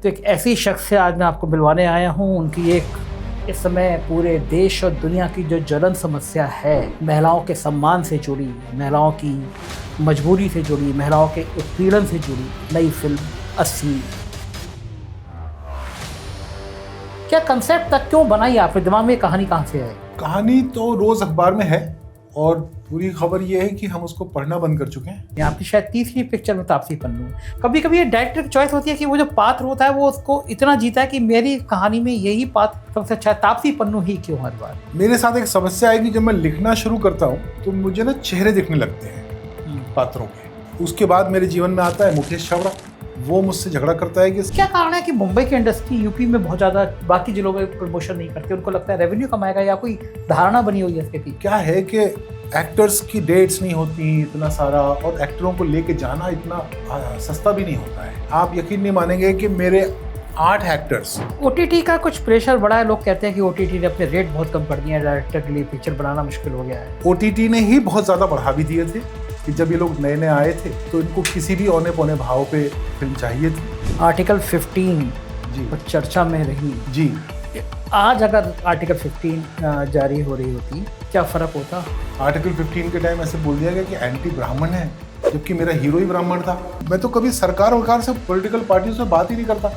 तो एक ऐसी शख्स से आज मैं आपको मिलवाने आया हूँ। उनकी एक इस समय पूरे देश और दुनिया की जो ज्वलन समस्या है, महिलाओं के सम्मान से जुड़ी, महिलाओं की मजबूरी से जुड़ी, महिलाओं के उत्पीड़न से जुड़ी नई फिल्म 80। क्या कंसेप्ट तक क्यों बनाई आपके दिमाग में, कहानी कहाँ से है? कहानी तो रोज अखबार में है और पूरी खबर ये है कि हम उसको पढ़ना बंद कर चुके हैं। ये आपकी शायद तीसरी पिक्चर में तापसी पन्नू है। कभी कभी ये डायरेक्टर की चॉइस होती है कि वो जो पात्र होता है वो उसको इतना जीता है कि मेरी कहानी में यही पात्र सबसे अच्छा है। तापसी पन्नू ही क्यों हर बार? मेरे साथ एक समस्या है कि जब मैं लिखना शुरू करता हूँ तो मुझे ना चेहरे दिखने लगते हैं पात्रों के। उसके बाद मेरे जीवन में आता है मुकेश छाबड़ा। वो मुझसे झगड़ा करता है कि क्या कारण है कि मुंबई की इंडस्ट्री यूपी में बहुत ज़्यादा बाकी जिलों में प्रमोशन नहीं करती? उनको लगता है रेवेन्यू कमाएगा, या कोई धारणा बनी हुई है इसके पीछे? क्या है कि एक्टर्स की डेट्स नहीं होती इतना सारा, और एक्टरों को लेके जाना इतना सस्ता भी नहीं होता है। आप यकीन नहीं मानेंगे कि मेरे 8 एक्टर्स। OTT का कुछ प्रेशर बढ़ा है। लोग कहते हैं कि OTT ने अपने रेट बहुत कम कर दिए हैं, डायरेक्टर के लिए पिक्चर बनाना मुश्किल हो गया है। OTT ने ही बहुत ज़्यादा बढ़ा भी दिए थे कि जब ये लोग नए नए आए थे तो इनको किसी भी औने पौने भाव पे फिल्म चाहिए थी। आर्टिकल 15 जी चर्चा में रही जी। आज अगर आर्टिकल 15 जारी हो रही होती, क्या फ़र्क होता? आर्टिकल 15 के टाइम ऐसे बोल दिया गया कि एंटी ब्राह्मण है, जबकि मेरा हीरो ही ब्राह्मण था। मैं तो कभी सरकार से, पॉलिटिकल पार्टियों से बात ही नहीं करता,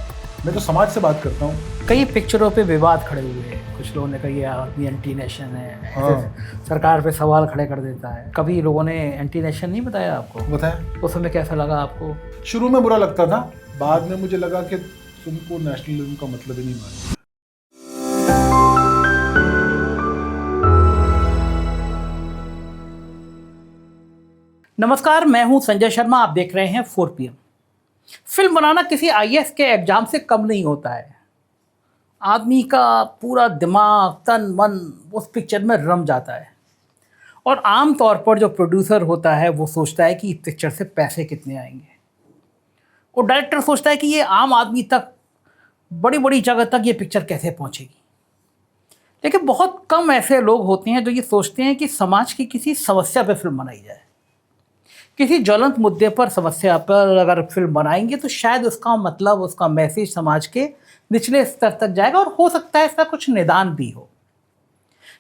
मैं तो समाज से बात करता हूँ। कई पिक्चरों पे विवाद खड़े हुए हैं। कुछ लोगों ने कहा ये आदमी एंटी नेशन है। हाँ। सरकार पे सवाल खड़े कर देता है। कभी लोगों ने एंटी नेशन नहीं बताया आपको? बताया। उस समय कैसा लगा आपको? शुरू में बुरा लगता था, बाद में मुझे लगा कि तुमको नेशनलिज्म का मतलब ही नहीं मालूम। नमस्कार, मैं हूं संजय शर्मा। आप देख रहे हैं 4PM। फिल्म बनाना किसी IAS के एग्जाम से कम नहीं होता है। आदमी का पूरा दिमाग, तन मन उस पिक्चर में रम जाता है। और आम तौर पर जो प्रोड्यूसर होता है वो सोचता है कि इस पिक्चर से पैसे कितने आएंगे, और डायरेक्टर सोचता है कि ये आम आदमी तक, बड़ी बड़ी जगह तक ये पिक्चर कैसे पहुंचेगी। लेकिन बहुत कम ऐसे लोग होते हैं जो ये सोचते हैं कि समाज की किसी समस्या पर फिल्म बनाई जाए। किसी ज्वलंत मुद्दे पर, समस्या पर अगर फिल्म बनाएंगे तो शायद उसका मतलब, उसका मैसेज समाज के निचले स्तर तक जाएगा, और हो सकता है इसका कुछ निदान भी हो।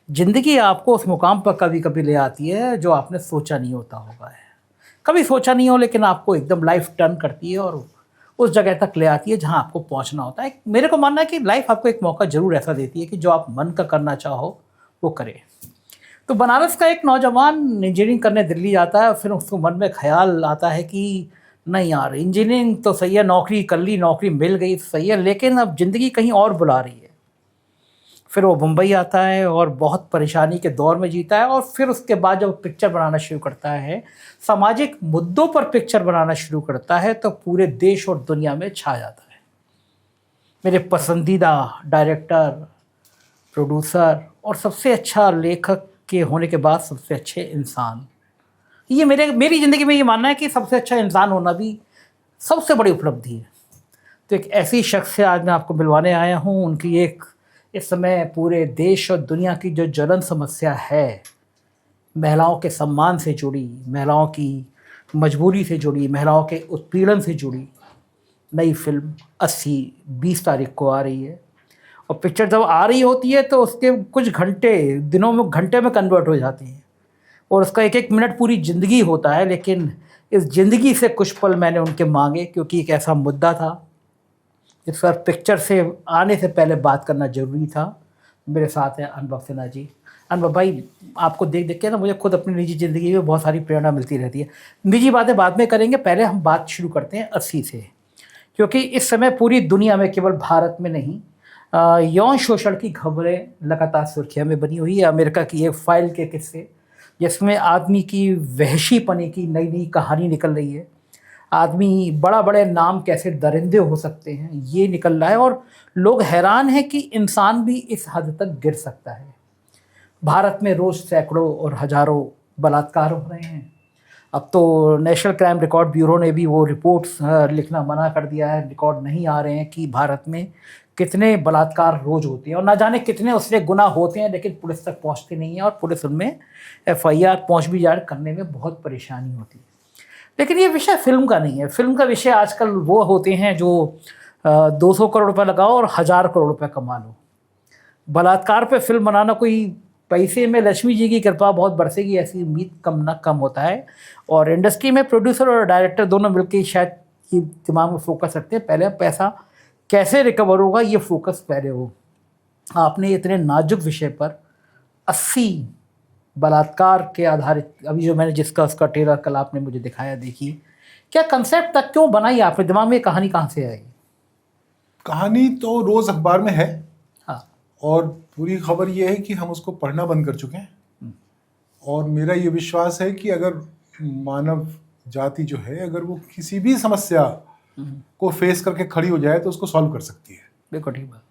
जिंदगी आपको उस मुकाम पर कभी कभी ले आती है जो आपने सोचा नहीं होता होगा है। कभी सोचा नहीं हो, लेकिन आपको एकदम लाइफ टर्न करती है और उस जगह तक ले आती है जहां आपको पहुंचना होता है। मेरे को मानना है कि लाइफ आपको एक मौका जरूर ऐसा देती है कि जो आप मन का करना चाहो वो करे। तो बनारस का एक नौजवान इंजीनियरिंग करने दिल्ली जाता है, और फिर उसको मन में ख्याल आता है कि नहीं यार, इंजीनियरिंग तो सही है, नौकरी कर ली, नौकरी मिल गई सही है, लेकिन अब ज़िंदगी कहीं और बुला रही है। फिर वो मुंबई आता है और बहुत परेशानी के दौर में जीता है, और फिर उसके बाद जब पिक्चर बनाना शुरू करता है, सामाजिक मुद्दों पर पिक्चर बनाना शुरू करता है, तो पूरे देश और दुनिया में छा जाता है। मेरे पसंदीदा डायरेक्टर, प्रोड्यूसर और सबसे अच्छा लेखक के होने के बाद सबसे अच्छे इंसान, ये मेरी ज़िंदगी में ये मानना है कि सबसे अच्छा इंसान होना भी सबसे बड़ी उपलब्धि है। तो एक ऐसी शख्स से आज मैं आपको मिलवाने आया हूँ। उनकी एक इस समय पूरे देश और दुनिया की जो ज्वलन समस्या है, महिलाओं के सम्मान से जुड़ी, महिलाओं की मजबूरी से जुड़ी, महिलाओं के उत्पीड़न से जुड़ी नई फिल्म 80 20 तारीख को आ रही है। और पिक्चर जब आ रही होती है तो उसके कुछ घंटे दिनों में, घंटे में कन्वर्ट हो जाती हैं, और उसका एक एक मिनट पूरी ज़िंदगी होता है। लेकिन इस ज़िंदगी से कुछ पल मैंने उनके मांगे, क्योंकि एक ऐसा मुद्दा था जिस पर पिक्चर से आने से पहले बात करना ज़रूरी था। मेरे साथ हैं अनुभव सिन्हा जी। अनुभव भाई, आपको देख देख के ना मुझे खुद अपनी निजी ज़िंदगी में बहुत सारी प्रेरणा मिलती रहती है। निजी बातें बाद में करेंगे, पहले हम बात शुरू करते हैं 80 से, क्योंकि इस समय पूरी दुनिया में, केवल भारत में नहीं, यौन शोषण की खबरें लगातार सुर्खियों में बनी हुई है। अमेरिका की एक फाइल के किस्से, जिसमें आदमी की वहशीपने की नई नई कहानी निकल रही है। आदमी, बड़ा बड़े नाम कैसे दरिंदे हो सकते हैं, ये निकल रहा है, और लोग हैरान हैं कि इंसान भी इस हद तक गिर सकता है। भारत में रोज़ सैकड़ों और हज़ारों बलात्कार हो रहे हैं। अब तो नेशनल क्राइम रिकॉर्ड ब्यूरो ने भी वो रिपोर्ट्स लिखना मना कर दिया है। रिकॉर्ड नहीं आ रहे हैं कि भारत में कितने बलात्कार रोज़ होते हैं, और ना जाने कितने उससे गुनाह होते हैं, लेकिन पुलिस तक पहुंचते नहीं हैं, और पुलिस उनमें FIR पहुंच भी जाए करने में बहुत परेशानी होती है। लेकिन ये विषय फिल्म का नहीं है। फिल्म का विषय आजकल वो होते हैं जो 200 करोड़ रुपए लगाओ और 1000 करोड़ रुपए कमा लो। बलात्कार पे फिल्म बनाना कोई पैसे में लक्ष्मी जी की कृपा बहुत बरसेगी ऐसी उम्मीद कम ना कम होता है। और इंडस्ट्री में प्रोड्यूसर और डायरेक्टर दोनों मिलकर शायद ये दिमाग में फोकस रखते हैं, पहले पैसा कैसे रिकवर होगा ये फोकस पहले हो। आपने इतने नाजुक विषय पर 80 बलात्कार के आधारित, अभी जो मैंने जिसका उसका ट्रेलर कल आपने मुझे दिखाया, देखी क्या कंसेप्ट तक क्यों बनाई आपने, दिमाग में कहानी कहाँ से आई? कहानी तो रोज अखबार में है। हाँ। और पूरी खबर ये है कि हम उसको पढ़ना बंद कर चुके हैं। और मेरा ये विश्वास है कि अगर मानव जाति जो है, अगर वो किसी भी समस्या को फेस करके खड़ी हो जाए तो उसको सॉल्व कर सकती है। बिल्कुल ठीक बात।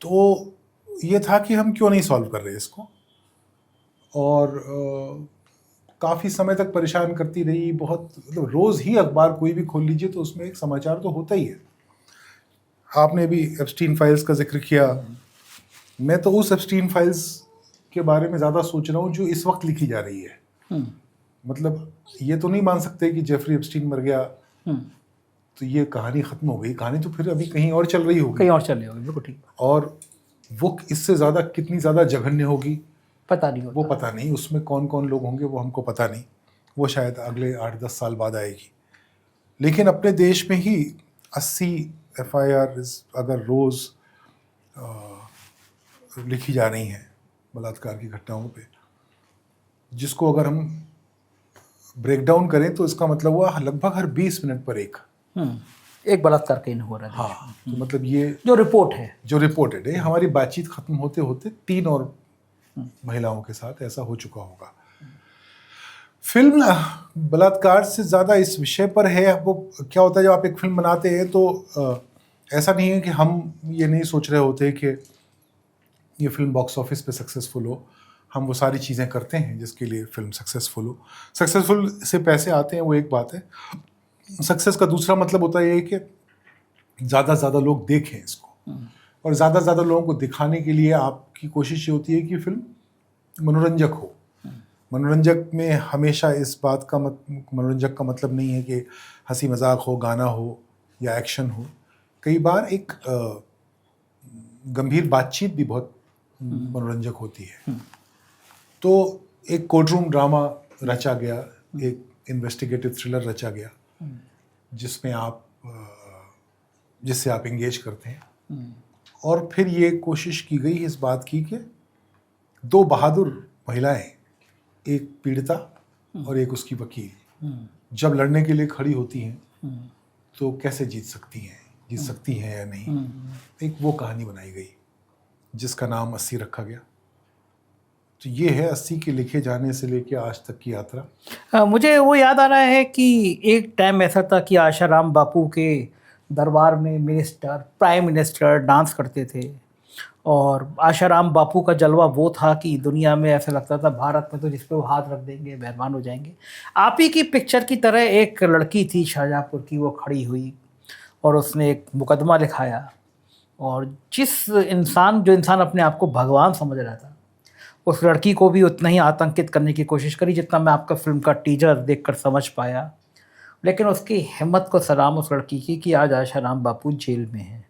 तो ये था कि हम क्यों नहीं सॉल्व कर रहे इसको। और काफ़ी समय तक परेशान करती रही। बहुत मतलब रोज़ ही अखबार कोई भी खोल लीजिए तो उसमें एक समाचार तो होता ही है। आपने भी एप्स्टीन फाइल्स का जिक्र किया। मैं तो उस एप्स्टीन फाइल्स के बारे में ज़्यादा सोच रहा हूँ जो इस वक्त लिखी जा रही है। मतलब ये तो नहीं मान सकते कि जेफरी एप्स्टीन मर गया तो ये कहानी ख़त्म हो गई। कहानी तो फिर अभी कहीं और चल रही होगी, कहीं और चल रही होगी। बिल्कुल ठीक। और वो इससे ज़्यादा कितनी ज़्यादा जघन्य होगी पता नहीं होता। वो पता नहीं। उसमें कौन कौन लोग होंगे वो हमको पता नहीं। वो शायद अगले 8-10 साल बाद आएगी। लेकिन अपने देश में ही 80 FIR अगर रोज़ लिखी जा रही हैं बलात्कार की घटनाओं पे, जिसको अगर हम ब्रेक डाउन करें तो इसका मतलब हुआ लगभग हर 20 मिनट पर एक बलात्कार कहीं हो रहा है। हाँ, तो मतलब ये जो रिपोर्टेड है, हमारी बातचीत खत्म होते होते 3 और महिलाओं के साथ ऐसा हो चुका होगा। फिल्म बलात्कार से ज़्यादा इस विषय पर है। वो क्या होता है जब आप एक फिल्म बनाते हैं तो ऐसा नहीं है कि हम ये नहीं सोच रहे होते कि ये फिल्म बॉक्स ऑफिस पे सक्सेसफुल हो। हम वो सारी चीज़ें करते हैं जिसके लिए फिल्म सक्सेसफुल हो। सक्सेसफुल से पैसे आते हैं वो एक बात है। सक्सेस का दूसरा मतलब होता है कि ज़्यादा से ज़्यादा लोग देखें इसको, और ज़्यादा से ज़्यादा लोगों को दिखाने के लिए आपकी कोशिश ये होती है कि फिल्म मनोरंजक हो। मनोरंजक में हमेशा इस बात का मनोरंजक का मतलब नहीं है कि हंसी मजाक हो, गाना हो या एक्शन हो। कई बार एक गंभीर बातचीत भी बहुत मनोरंजक होती है। तो एक कोर्टरूम ड्रामा रचा गया, एक इन्वेस्टिगेटिव थ्रिलर रचा गया जिससे आप एंगेज करते हैं। और फिर ये कोशिश की गई इस बात की कि 2 बहादुर महिलाएं, एक पीड़िता और एक उसकी वकील, जब लड़ने के लिए खड़ी होती हैं तो कैसे जीत सकती हैं या नहीं। एक वो कहानी बनाई गई जिसका नाम 80 रखा गया। तो ये है 80 के लिखे जाने से लेके आज तक की यात्रा। मुझे वो याद आ रहा है कि एक टाइम ऐसा था कि आशाराम बापू के दरबार में प्राइम मिनिस्टर डांस करते थे, और आशाराम बापू का जलवा वो था कि दुनिया में ऐसा लगता था भारत में तो जिस पे वो हाथ रख देंगे मेहरबान हो जाएंगे। आप ही की पिक्चर की तरह एक लड़की थी शाहजहाँपुर की, वो खड़ी हुई और उसने एक मुकदमा लिखाया, और जो इंसान अपने आप को भगवान समझ रहा था, उस लड़की को भी उतना ही आतंकित करने की कोशिश करी जितना मैं आपका फिल्म का टीजर देखकर समझ पाया। लेकिन उसकी हिम्मत को सलाम उस लड़की की कि आज आशाराम बापू जेल में हैं।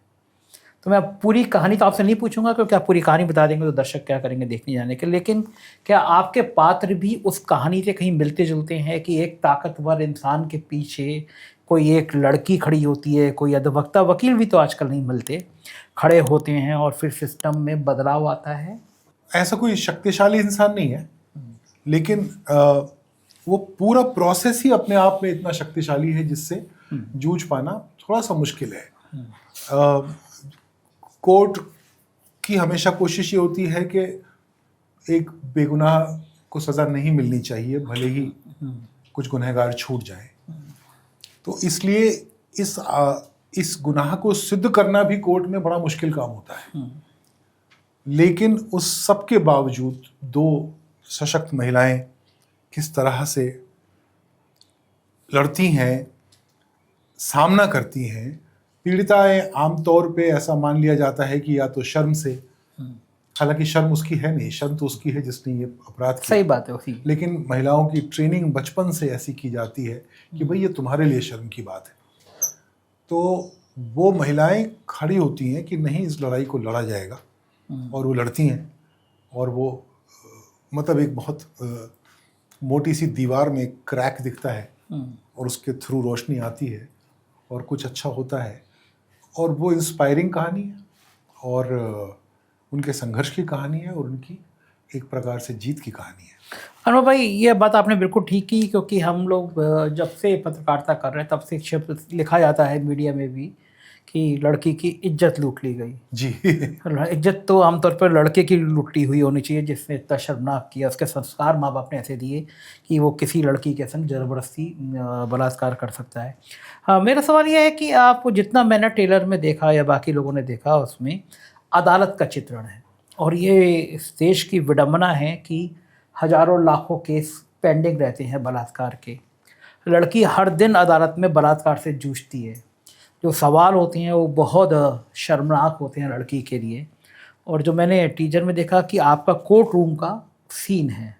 तो मैं पूरी कहानी तो आपसे नहीं पूछूंगा क्योंकि आप पूरी कहानी बता देंगे तो दर्शक क्या करेंगे देखने जाने के। लेकिन क्या आपके पात्र भी उस कहानी से कहीं मिलते जुलते हैं कि एक ताकतवर इंसान के पीछे कोई एक लड़की खड़ी होती है, कोई अधिवक्ता वकील भी तो आजकल नहीं मिलते, खड़े होते हैं और फिर सिस्टम में बदलाव आता है? ऐसा कोई शक्तिशाली इंसान नहीं है, लेकिन वो पूरा प्रोसेस ही अपने आप में इतना शक्तिशाली है जिससे जूझ पाना थोड़ा सा मुश्किल है। कोर्ट की हमेशा कोशिश ये होती है कि एक बेगुनाह को सज़ा नहीं मिलनी चाहिए, भले ही कुछ गुनहगार छूट जाए। तो इसलिए इस गुनाह को सिद्ध करना भी कोर्ट में बड़ा मुश्किल काम होता है। लेकिन उस सब के बावजूद 2 सशक्त महिलाएं किस तरह से लड़ती हैं, सामना करती हैं। पीड़िताएं आमतौर पे ऐसा मान लिया जाता है कि या तो शर्म से, हालांकि शर्म उसकी है नहीं, शर्म तो उसकी है जिसने ये अपराध किया। सही बात है उसी। लेकिन महिलाओं की ट्रेनिंग बचपन से ऐसी की जाती है कि भाई ये तुम्हारे लिए शर्म की बात है। तो वो महिलाएं खड़ी होती हैं कि नहीं, इस लड़ाई को लड़ा जाएगा, और वो लड़ती हैं, और वो मतलब एक बहुत मोटी सी दीवार में एक क्रैक दिखता है और उसके थ्रू रोशनी आती है और कुछ अच्छा होता है, और वो इंस्पायरिंग कहानी है और उनके संघर्ष की कहानी है और उनकी एक प्रकार से जीत की कहानी है। अनुभव भाई, ये बात आपने बिल्कुल ठीक की, क्योंकि हम लोग जब से पत्रकारिता कर रहे हैं तब से एक शब्द लिखा जाता है मीडिया में भी कि लड़की की इज्जत लूट ली गई। जी। इज्जत तो आमतौर पर लड़के की लुटी हुई होनी चाहिए जिसने इतना शर्मनाक किया, उसके संस्कार माँ बाप ने ऐसे दिए कि वो किसी लड़की के संग ज़बरदस्ती बलात्कार कर सकता है। हाँ, मेरा सवाल यह है कि आप जितना मैंने ट्रेलर में देखा या बाकी लोगों ने देखा, उसमें अदालत का चित्रण है, और ये इस देश की विडंबना है कि हजारों लाखों केस पेंडिंग रहते हैं बलात्कार के। लड़की हर दिन अदालत में बलात्कार से जूझती है। जो सवाल होते हैं वो बहुत शर्मनाक होते हैं लड़की के लिए। और जो मैंने टीजर में देखा कि आपका कोर्ट रूम का सीन है,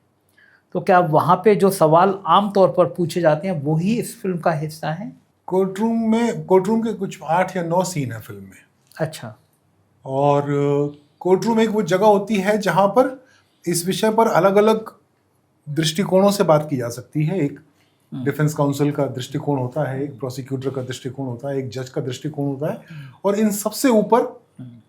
तो क्या वहाँ पे जो सवाल आम तौर पर पूछे जाते हैं वही इस फिल्म का हिस्सा है? कोर्ट रूम के कुछ 8 या 9 सीन है फिल्म में। अच्छा। और कोर्ट रूम एक वो जगह होती है जहाँ पर इस विषय पर अलग अलग दृष्टिकोणों से बात की जा सकती है। एक डिफेंस काउंसिल का दृष्टिकोण होता है, एक प्रोसिक्यूटर का दृष्टिकोण होता है, एक जज का दृष्टिकोण होता है, और इन सबसे ऊपर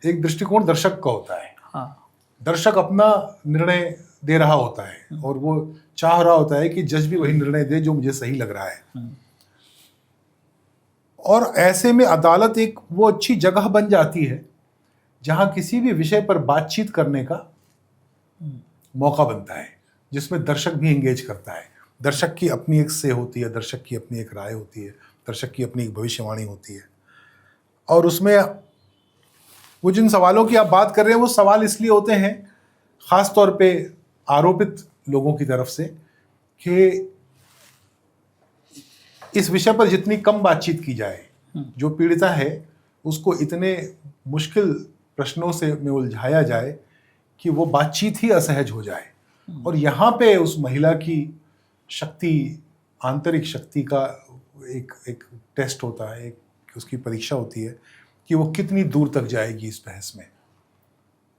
एक दृष्टिकोण दर्शक का होता है। हाँ। दर्शक अपना निर्णय दे रहा होता है और वो चाह रहा होता है कि जज भी वही निर्णय दे जो मुझे सही लग रहा है। और ऐसे में अदालत एक वो अच्छी जगह बन जाती है जहां किसी भी विषय पर बातचीत करने का मौका बनता है, जिसमें दर्शक भी एंगेज करता है। दर्शक की अपनी एक से होती है, दर्शक की अपनी एक राय होती है, दर्शक की अपनी एक भविष्यवाणी होती है, और उसमें वो जिन सवालों की आप बात कर रहे हैं वो सवाल इसलिए होते हैं खास तौर पे आरोपित लोगों की तरफ से कि इस विषय पर जितनी कम बातचीत की जाए, जो पीड़िता है उसको इतने मुश्किल प्रश्नों से में उलझाया जाए कि वो बातचीत ही असहज हो जाए। और यहाँ पे उस महिला की शक्ति, आंतरिक शक्ति का एक टेस्ट होता है, एक उसकी परीक्षा होती है कि वो कितनी दूर तक जाएगी इस बहस में,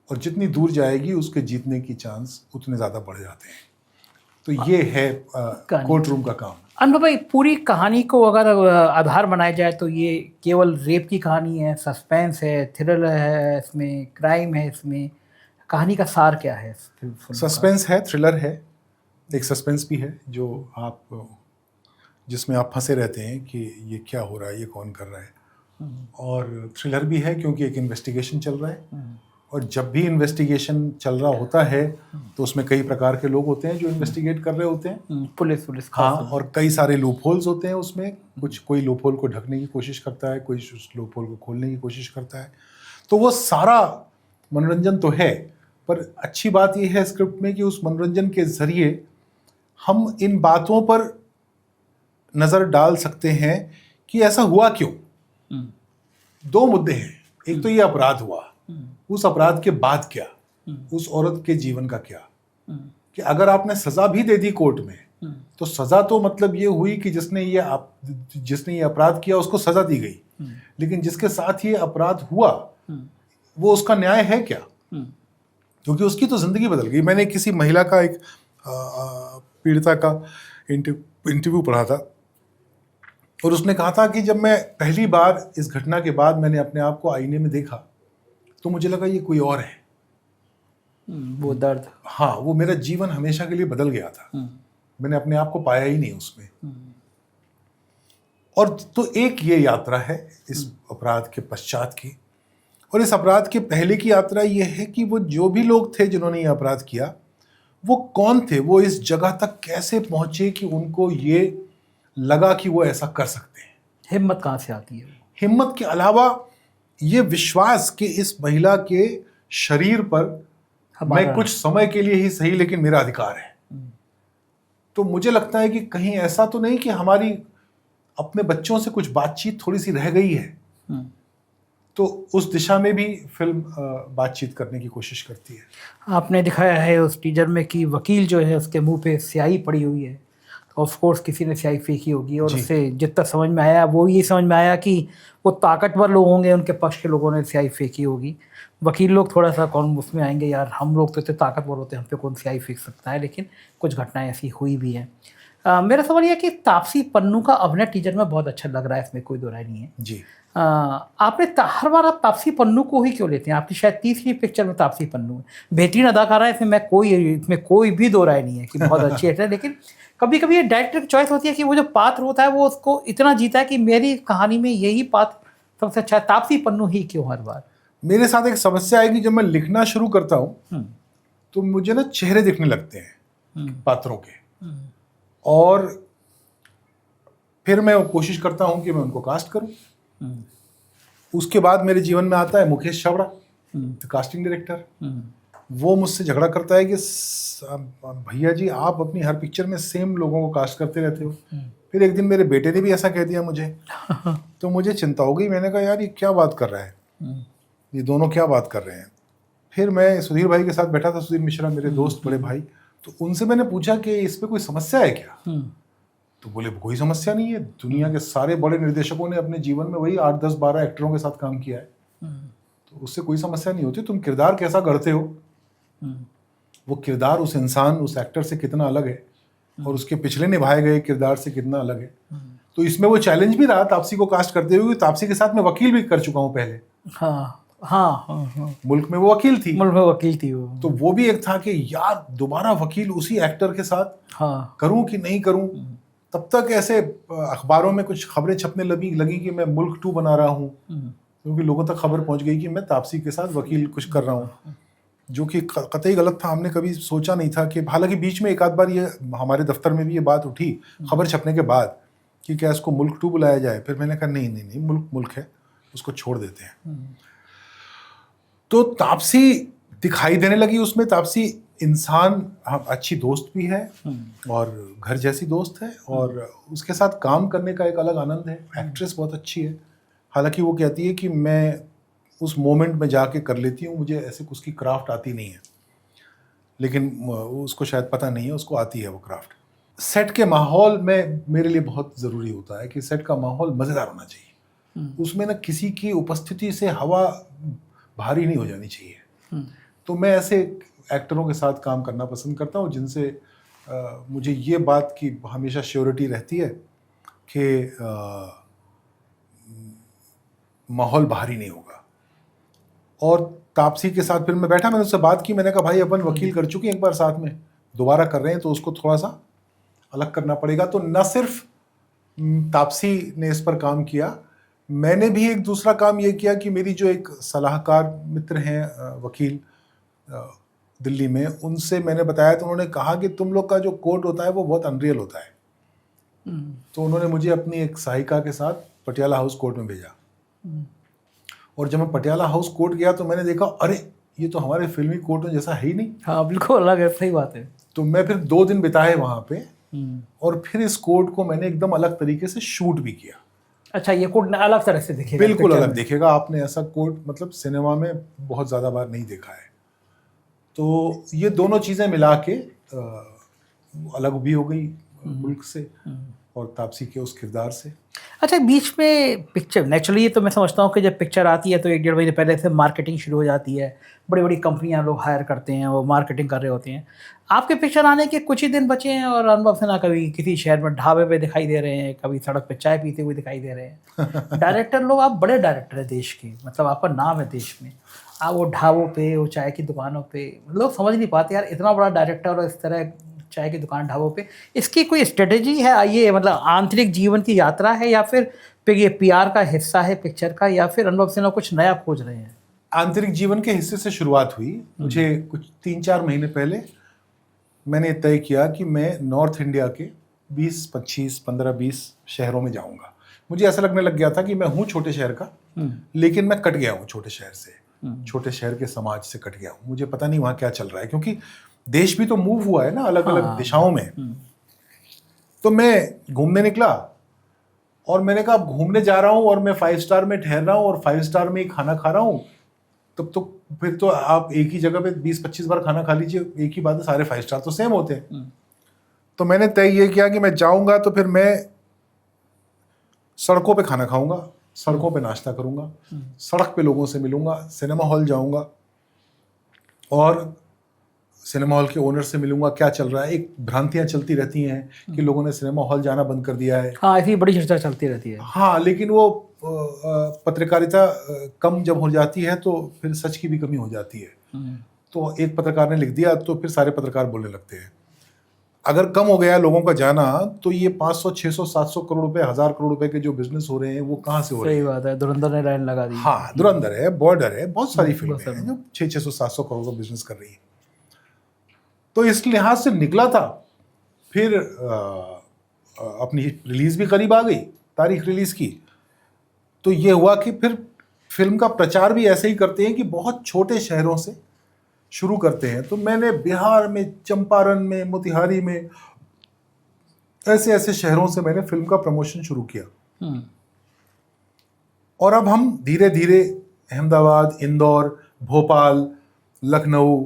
और जितनी दूर जाएगी उसके जीतने की चांस उतने ज़्यादा बढ़ जाते हैं। तो ये है कोर्ट रूम का काम। अनुभव भाई, पूरी कहानी को अगर आधार बनाया जाए तो ये केवल रेप की कहानी है, सस्पेंस है, थ्रिलर है, इसमें क्राइम है, इसमें कहानी का सार क्या है? सस्पेंस है, थ्रिलर है, एक सस्पेंस भी है जो आप जिसमें आप फंसे रहते हैं कि ये क्या हो रहा है, ये कौन कर रहा है, और थ्रिलर भी है क्योंकि एक इन्वेस्टिगेशन चल रहा है, और जब भी इन्वेस्टिगेशन चल रहा होता है तो उसमें कई प्रकार के लोग होते हैं जो इन्वेस्टिगेट कर रहे होते हैं, पुलिस हाँ, और कई सारे लूप होल्स होते हैं उसमें। कोई लूप होल को ढकने की कोशिश करता है, कोई उस लूप होल को खोलने की कोशिश करता है। तो वो सारा मनोरंजन तो है, पर अच्छी बात यह है स्क्रिप्ट में कि उस मनोरंजन के जरिए हम इन बातों पर नज़र डाल सकते हैं कि ऐसा हुआ क्यों। 2 मुद्दे हैं, एक तो ये अपराध हुआ, उस अपराध के बाद क्या, उस औरत के जीवन का क्या, कि अगर आपने सजा भी दे दी कोर्ट में तो सजा तो मतलब ये हुई कि जिसने ये अपराध किया उसको सजा दी गई, लेकिन जिसके साथ ये अपराध हुआ वो उसका न्याय है क्या, क्योंकि उसकी तो जिंदगी बदल गई। मैंने किसी महिला का एक पीड़िता का इंटरव्यू पढ़ा था, और उसने कहा था कि जब मैं पहली बार इस घटना के बाद मैंने अपने आप को आईने में देखा तो मुझे लगा ये कोई और है। वो दर्द, हाँ, वो मेरा जीवन हमेशा के लिए बदल गया था, मैंने अपने आप को पाया ही नहीं उसमें। और तो एक ये यात्रा है इस अपराध के पश्चात की, और इस अपराध के पहले की यात्रा ये है कि वो जो भी लोग थे जिन्होंने ये अपराध किया वो कौन थे, वो इस जगह तक कैसे पहुंचे कि उनको ये लगा कि वो ऐसा कर सकते हैं। हिम्मत कहाँ से आती है? हिम्मत के अलावा ये विश्वास कि इस महिला के शरीर पर मैं कुछ समय के लिए ही सही लेकिन मेरा अधिकार है। तो मुझे लगता है कि कहीं ऐसा तो नहीं कि हमारी अपने बच्चों से कुछ बातचीत थोड़ी सी रह गई है, तो उस दिशा में भी फिल्म बातचीत करने की कोशिश करती है। आपने दिखाया है उस टीजर में कि वकील जो है उसके मुंह पे स्याही पड़ी हुई है, ऑफ कोर्स किसी ने स्याही फेंकी होगी और जी। उससे जितना समझ में आया वो ये समझ में आया कि वो ताकतवर लोग होंगे, उनके पक्ष के लोगों ने स्याही फेंकी होगी। वकील लोग थोड़ा सा कौन उसमें आएंगे, यार हम लोग तो इतने ताकतवर होते हैं, हम पे कौन स्याही फेंक सकता है। लेकिन कुछ घटनाएं ऐसी हुई भी हैं। मेरा सवाल यह है कि तापसी पन्नू का अभिनय टीजर में बहुत अच्छा लग रहा है, इसमें कोई दो राय नहीं है। जी। आपने हर बार आप तापसी पन्नू को ही क्यों लेते हैं? आपकी शायद तीसरी पिक्चर में तापसी पन्नू है, बेहतरीन अदाकारा है, इसमें कोई भी दो राय नहीं है कि बहुत अच्छी एक्टर है। लेकिन कभी कभी ये डायरेक्टर की चॉइस होती है कि वो जो पात्र होता है वो उसको इतना जीता है कि मेरी कहानी में यही पात्र सबसे अच्छा है। तापसी पन्नू ही क्यों हर बार? मेरे साथ एक समस्या है कि जब मैं लिखना शुरू करता हूँ तो मुझे ना चेहरे दिखने लगते हैं पात्रों के, और फिर मैं कोशिश करता हूँ कि मैं उनको कास्ट करूँ। उसके बाद मेरे जीवन में आता है मुकेश छाबड़ा, कास्टिंग डायरेक्टर। वो मुझसे झगड़ा करता है कि भैया जी आप अपनी हर पिक्चर में सेम लोगों को कास्ट करते रहते हो। फिर एक दिन मेरे बेटे ने भी ऐसा कह दिया मुझे, तो मुझे चिंता हो गई। मैंने कहा यार ये क्या बात कर रहा है, ये दोनों क्या बात कर रहे हैं। फिर मैं सुधीर भाई के साथ बैठा था, सुधीर मिश्रा मेरे दोस्त बड़े भाई, तो उनसे मैंने पूछा कि इस पर कोई समस्या है क्या? तो बोले कोई समस्या नहीं है, दुनिया के सारे बड़े निर्देशकों ने अपने जीवन में वही 8, 10, 12 एक्टरों के साथ काम किया है, तो उससे कोई समस्या नहीं होती। तुम किरदार कैसा करते हो, वो किरदार उस इंसान उस एक्टर से कितना अलग है और उसके पिछले निभाए गए किरदार से कितना अलग है। तो इसमें वो चैलेंज भी रहा तापसी को कास्ट करते हुए। तापसी के साथ मैं वकील भी कर चुका हूँ पहले। मुल्क में वो वकील थी वो। तो वो भी एक था कि यार दोबारा वकील उसी एक्टर के साथ करूं कि नहीं करूं। तब तक ऐसे अखबारों में कुछ खबरें छपने लगी कि मैं मुल्क 2 बना रहा हूं, क्योंकि लोगों तक खबर पहुंच गई कि मैं तापसी के साथ वकील कुछ कर रहा हूं, जो कि कतई गलत था। हमने कभी सोचा नहीं था कि, हालांकि बीच में एक आध बार ये हमारे दफ्तर में भी ये बात उठी खबर छपने के बाद कि क्या इसको मुल्क 2 बुलाया जाए। फिर मैंने कहा नहीं, मुल्क है, उसको छोड़ देते हैं। तो तापसी दिखाई देने लगी उसमें। तापसी इंसान अच्छी दोस्त भी है और घर जैसी दोस्त है, और उसके साथ काम करने का एक अलग आनंद है। एक्ट्रेस बहुत अच्छी है, हालांकि वो कहती है कि मैं उस मोमेंट में जाके कर लेती हूँ, मुझे ऐसे उसकी क्राफ्ट आती नहीं है, लेकिन उसको शायद पता नहीं है, उसको आती है वो क्राफ्ट। सेट के माहौल में मेरे लिए बहुत ज़रूरी होता है कि सेट का माहौल मज़ेदार होना चाहिए। उसमें ना किसी की उपस्थिति से हवा भारी नहीं हो जानी चाहिए। तो मैं ऐसे एक्टरों के साथ काम करना पसंद करता हूँ जिनसे मुझे ये बात की हमेशा श्योरिटी रहती है कि माहौल भारी नहीं होगा। और तापसी के साथ फिर मैं बैठा, मैंने उससे बात की, मैंने कहा भाई अपन वकील कर चुके हैं एक बार साथ में, दोबारा कर रहे हैं तो उसको थोड़ा सा अलग करना पड़ेगा। तो न सिर्फ तापसी ने इस पर काम किया, मैंने भी एक दूसरा काम ये किया कि मेरी जो एक सलाहकार मित्र हैं वकील दिल्ली में, उनसे मैंने बताया तो उन्होंने कहा कि तुम लोग का जो कोर्ट होता है वो बहुत अनरियल होता है। तो उन्होंने मुझे अपनी एक सहायिका के साथ पटियाला हाउस कोर्ट में भेजा। और जब मैं पटियाला हाउस कोर्ट गया तो मैंने देखा अरे ये तो हमारे फिल्मी कोर्ट में जैसा है ही नहीं। हाँ बिल्कुल अलग है, सही बात है। तो मैं फिर 2 दिन बिताए वहाँ पे, और फिर इस कोर्ट को मैंने एकदम अलग तरीके से शूट भी किया। अच्छा, ये कोर्ट अलग तरह से दिखेगा? बिल्कुल अलग दिखेगा। आपने ऐसा कोर्ट मतलब सिनेमा में बहुत ज़्यादा बार नहीं देखा है। तो ये दोनों चीज़ें मिला के अलग भी हो गई मुल्क से और तापसी के उस किरदार से। अच्छा, बीच में पिक्चर नेचुरली, ये तो मैं समझता हूँ कि जब पिक्चर आती है तो 1-1.5 महीने पहले से मार्केटिंग शुरू हो जाती है, बड़ी बड़ी कंपनियां लोग हायर करते हैं, वो मार्केटिंग कर रहे होते हैं। आपके पिक्चर आने के कुछ ही दिन बचे हैं और अनुभव सिन्हा कभी किसी शहर में ढाबे पे दिखाई दे रहे हैं, कभी सड़क पे चाय पीते हुए दिखाई दे रहे हैं। डायरेक्टर लोग, आप बड़े डायरेक्टर हैं देश के, मतलब आपका नाम है देश में, आप वो ढाबों पे, वो चाय की दुकानों पे, लोग समझ नहीं पाते यार इतना बड़ा डायरेक्टर और इस तरह चाय की दुकान ढाबों पे, इसकी कोई स्ट्रेटेजी है? ये मतलब आंतरिक जीवन की यात्रा है या फिर ये पीआर का हिस्सा है पिक्चर का, या फिर अनुभव सिन्हा कुछ नया खोज रहे हैं? आंतरिक जीवन के हिस्से से शुरुआत हुई। मुझे कुछ 3-4 महीने पहले मैंने तय किया कि मैं नॉर्थ इंडिया के 20, 25, 15, 20 शहरों में जाऊंगा। मुझे ऐसा लगने लग गया था कि मैं हूँ छोटे शहर का, लेकिन मैं कट गया हूँ छोटे शहर से, छोटे शहर के समाज से कट गया हूँ। मुझे पता नहीं वहाँ क्या चल रहा है, क्योंकि देश भी तो मूव हुआ है ना अलग अलग दिशाओं में। तो मैं घूमने निकला और मैंने कहा घूमने जा रहा हूँ और मैं 5 स्टार में ठहर रहा हूँ और 5 स्टार में ही खाना खा रहा हूँ, तब तो फिर तो आप एक ही जगह पे 20-25 बार खाना खा लीजिए, एक ही बात है, सारे 5 स्टार तो सेम होते हैं। तो मैंने तय ये किया कि मैं जाऊंगा तो फिर मैं सड़कों पे खाना खाऊंगा, सड़कों पे नाश्ता करूंगा, सड़क पे लोगों से मिलूंगा, सिनेमा हॉल जाऊंगा और सिनेमा हॉल के ओनर से मिलूंगा, क्या चल रहा है। एक भ्रांतियां चलती रहती हैं कि लोगों ने सिनेमा हॉल जाना बंद कर दिया है। हाँ, ऐसी बड़ी चर्चा चलती रहती है। हाँ, लेकिन वो पत्रकारिता कम जब हो जाती है तो फिर सच की भी कमी हो जाती है। तो एक पत्रकार ने लिख दिया तो फिर सारे पत्रकार बोलने लगते हैं। अगर कम हो गया लोगों का जाना तो ये 500, 600, 700 करोड़ रुपए, 1000 करोड़ रुपए के जो बिजनेस हो रहे हैं वो कहाँ से हो रहे हैं? सही बात है, धुरंधर ने लाइन लगा दी। हाँ, धुरंधर है, बॉर्डर है, बहुत सारी फिल्में बहुत हैं जो 600, 700 करोड़ का बिजनेस कर रही है। तो इस लिहाज से निकला था। फिर अपनी रिलीज भी करीब आ गई, तारीख रिलीज की। तो ये हुआ कि फिर फिल्म का प्रचार भी ऐसे ही करते हैं कि बहुत छोटे शहरों से शुरू करते हैं। तो मैंने बिहार में, चंपारण में, मोतिहारी में, ऐसे ऐसे शहरों से मैंने फिल्म का प्रमोशन शुरू किया। और अब हम धीरे धीरे अहमदाबाद, इंदौर, भोपाल, लखनऊ,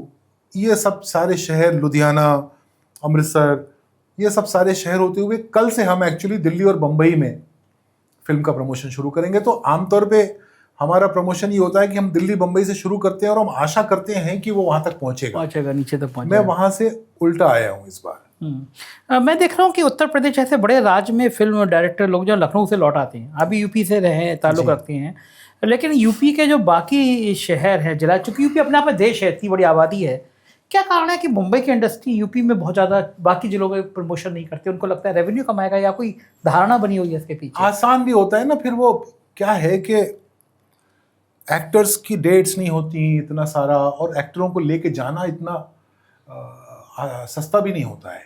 ये सब सारे शहर, लुधियाना, अमृतसर, ये सब सारे शहर होते हुए कल से हम एक्चुअली दिल्ली और बम्बई में फिल्म का प्रमोशन शुरू करेंगे। तो आमतौर पे हमारा प्रमोशन ये होता है कि हम दिल्ली, बम्बई से शुरू करते हैं और हम आशा करते हैं कि वो वहां तक पहुंचेगा, नीचे तक पहुंच मैं वहां से उल्टा आया हूँ इस बार। मैं देख रहा हूँ कि उत्तर प्रदेश ऐसे बड़े राज्य में फिल्म डायरेक्टर लोग जो लखनऊ से लौट आते हैं, अभी यूपी से रहे ताल्लुक रखते हैं, लेकिन यूपी के जो बाकी शहर हैं, जिला, चूंकि यूपी अपने आप में देश है, इतनी बड़ी आबादी है, क्या कारण है कि मुंबई की इंडस्ट्री यूपी में बहुत ज़्यादा बाकी जिलों में प्रमोशन नहीं करती? उनको लगता है रेवेन्यू कमाएगा, या कोई धारणा बनी हुई है इसके पीछे? आसान भी होता है ना, फिर वो क्या है कि एक्टर्स की डेट्स नहीं होती इतना सारा, और एक्टरों को लेके जाना इतना सस्ता भी नहीं होता है।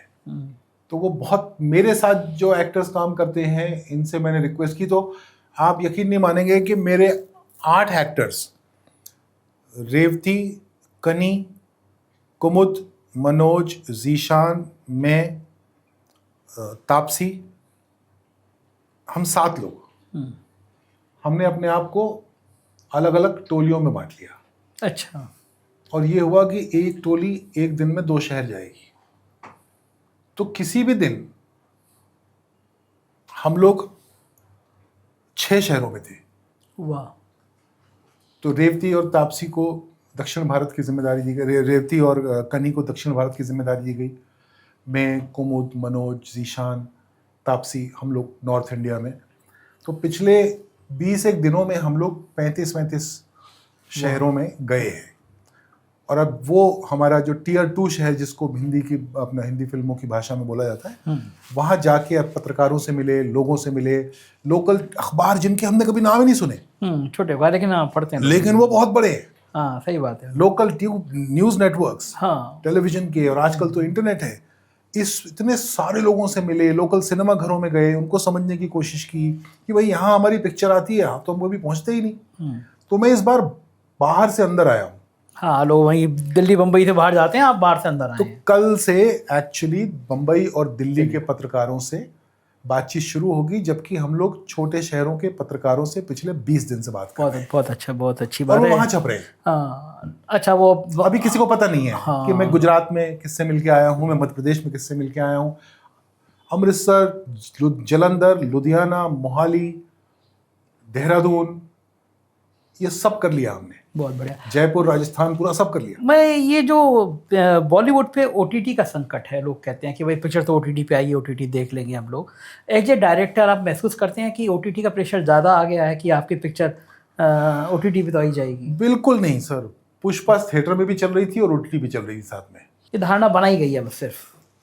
तो वो बहुत, मेरे साथ जो एक्टर्स काम करते हैं इनसे मैंने रिक्वेस्ट की, तो आप यकीन नहीं मानेंगे कि मेरे 8 एक्टर्स, रेवती, कनी, कुमुद, मनोज, जीशान, मैं, तापसी, हम 7 लोग, हमने अपने आप को अलग अलग टोलियों में बांट लिया। अच्छा। और ये हुआ कि एक टोली एक दिन में 2 शहर जाएगी। तो किसी भी दिन हम लोग 6 शहरों में थे। वाह। तो रेवती और तापसी को दक्षिण भारत की जिम्मेदारी दी गई, रेवती और कनी को दक्षिण भारत की जिम्मेदारी दी गई। मैं, कुमुद, मनोज, जीशान, तापसी, हम लोग नॉर्थ इंडिया में। तो पिछले 20 एक दिनों में हम लोग 35 शहरों में गए हैं। और अब वो हमारा जो टियर 2 शहर, जिसको अपना हिंदी फिल्मों की भाषा में बोला जाता है, वहाँ जाके अब पत्रकारों से मिले, लोगों से मिले, लोकल अखबार जिनके हमने कभी नाम ही नहीं सुने, छोटे अखबार लेकिन पढ़ते हैं, लेकिन वो बहुत बड़े हैं। हाँ, सही बात है। लोकल न्यूज़ नेटवर्क्स, हाँ, टेलीविजन के, और आजकल तो इंटरनेट है। इतने सारे लोगों से मिले, लोकल सिनेमा घरों में गए, उनको समझने की कोशिश की कि भाई यहाँ हमारी पिक्चर आती है, तो हम वो भी पहुँचते ही नहीं। तो मैं इस बार बाहर से अंदर आया हूँ। हाँ, लोग वहीं दिल्ली बम्बई से बाहर जाते हैं, आप बाहर से अंदर आए तो हैं। कल से एक्चुअली बम्बई और दिल्ली के पत्रकारों से बातचीत शुरू होगी, जबकि हम लोग छोटे शहरों के पत्रकारों से पिछले 20 दिन से बात कर रहे हैं। बहुत अच्छा, बहुत अच्छी और बात वो है। वहाँ छप रहे हैं। हाँ, अच्छा, वो अभी किसी को पता नहीं है हाँ। कि मैं गुजरात में किससे मिलके आया हूँ, मैं मध्य प्रदेश में किससे मिलके आया हूँ। अमृतसर, जलंधर, लुधियाना, मोहाली, देहरादून, ये सब कर लिया हमने। बहुत बढ़िया। जयपुर, राजस्थान, पूरा सब कर लिया। मैं ये जो बॉलीवुड पे ओटीटी का संकट है, लोग कहते हैं कि भाई पिक्चर तो ओटीटी पे आई, ओटीटी देख लेंगे हम लोग। एज ए डायरेक्टर आप महसूस करते हैं कि ओटीटी का प्रेशर ज़्यादा आ गया है कि आपकी पिक्चर ओटीटी पे तो आई जाएगी? बिल्कुल नहीं सर, पुष्पा थिएटर में भी चल रही थी और ओटीटी भी चल रही थी साथ में। ये धारणा बनाई गई है बस सिर्फ।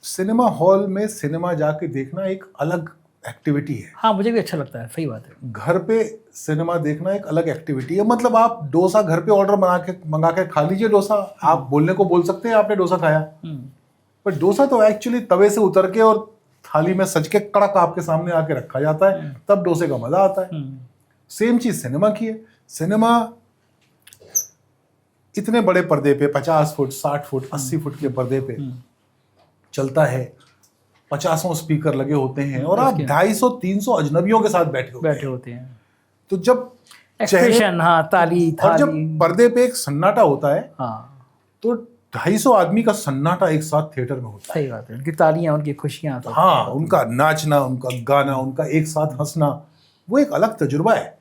सिनेमा हॉल में सिनेमा जाके देखना एक अलग एक्टिविटी है। हाँ, मुझे भी अच्छा लगता है, सही बात है। घर पे सिनेमा देखना एक अलग एक्टिविटी है। मतलब आप डोसा घर पे ऑर्डर मंगा के खा लीजिए डोसा, आप बोलने को बोल सकते हैं आपने डोसा खाया, पर डोसा तो एक्चुअली तवे से उतर के और थाली में सज के कड़क आपके सामने आके रखा जाता है, तब डोसे का मजा आता है। सेम चीज सिनेमा की है। सिनेमा इतने बड़े पर्दे पे 50 फुट, 60 फुट, 80 फुट के पर्दे पे चलता है, 50 स्पीकर लगे होते हैं, और आप 250-300 अजनबियों के साथ बैठे होते हैं। तो जब एक्सप्रेशन, हाँ, ताली, और जब पर्दे पे एक सन्नाटा होता है, हाँ, तो 250 आदमी का सन्नाटा एक साथ थिएटर में होता है। सही बात है, उनकी तालियां, उनकी खुशियां तो हाँ, उनका नाचना, उनका गाना, उनका एक साथ हंसना, वो एक अलग तजुर्बा है।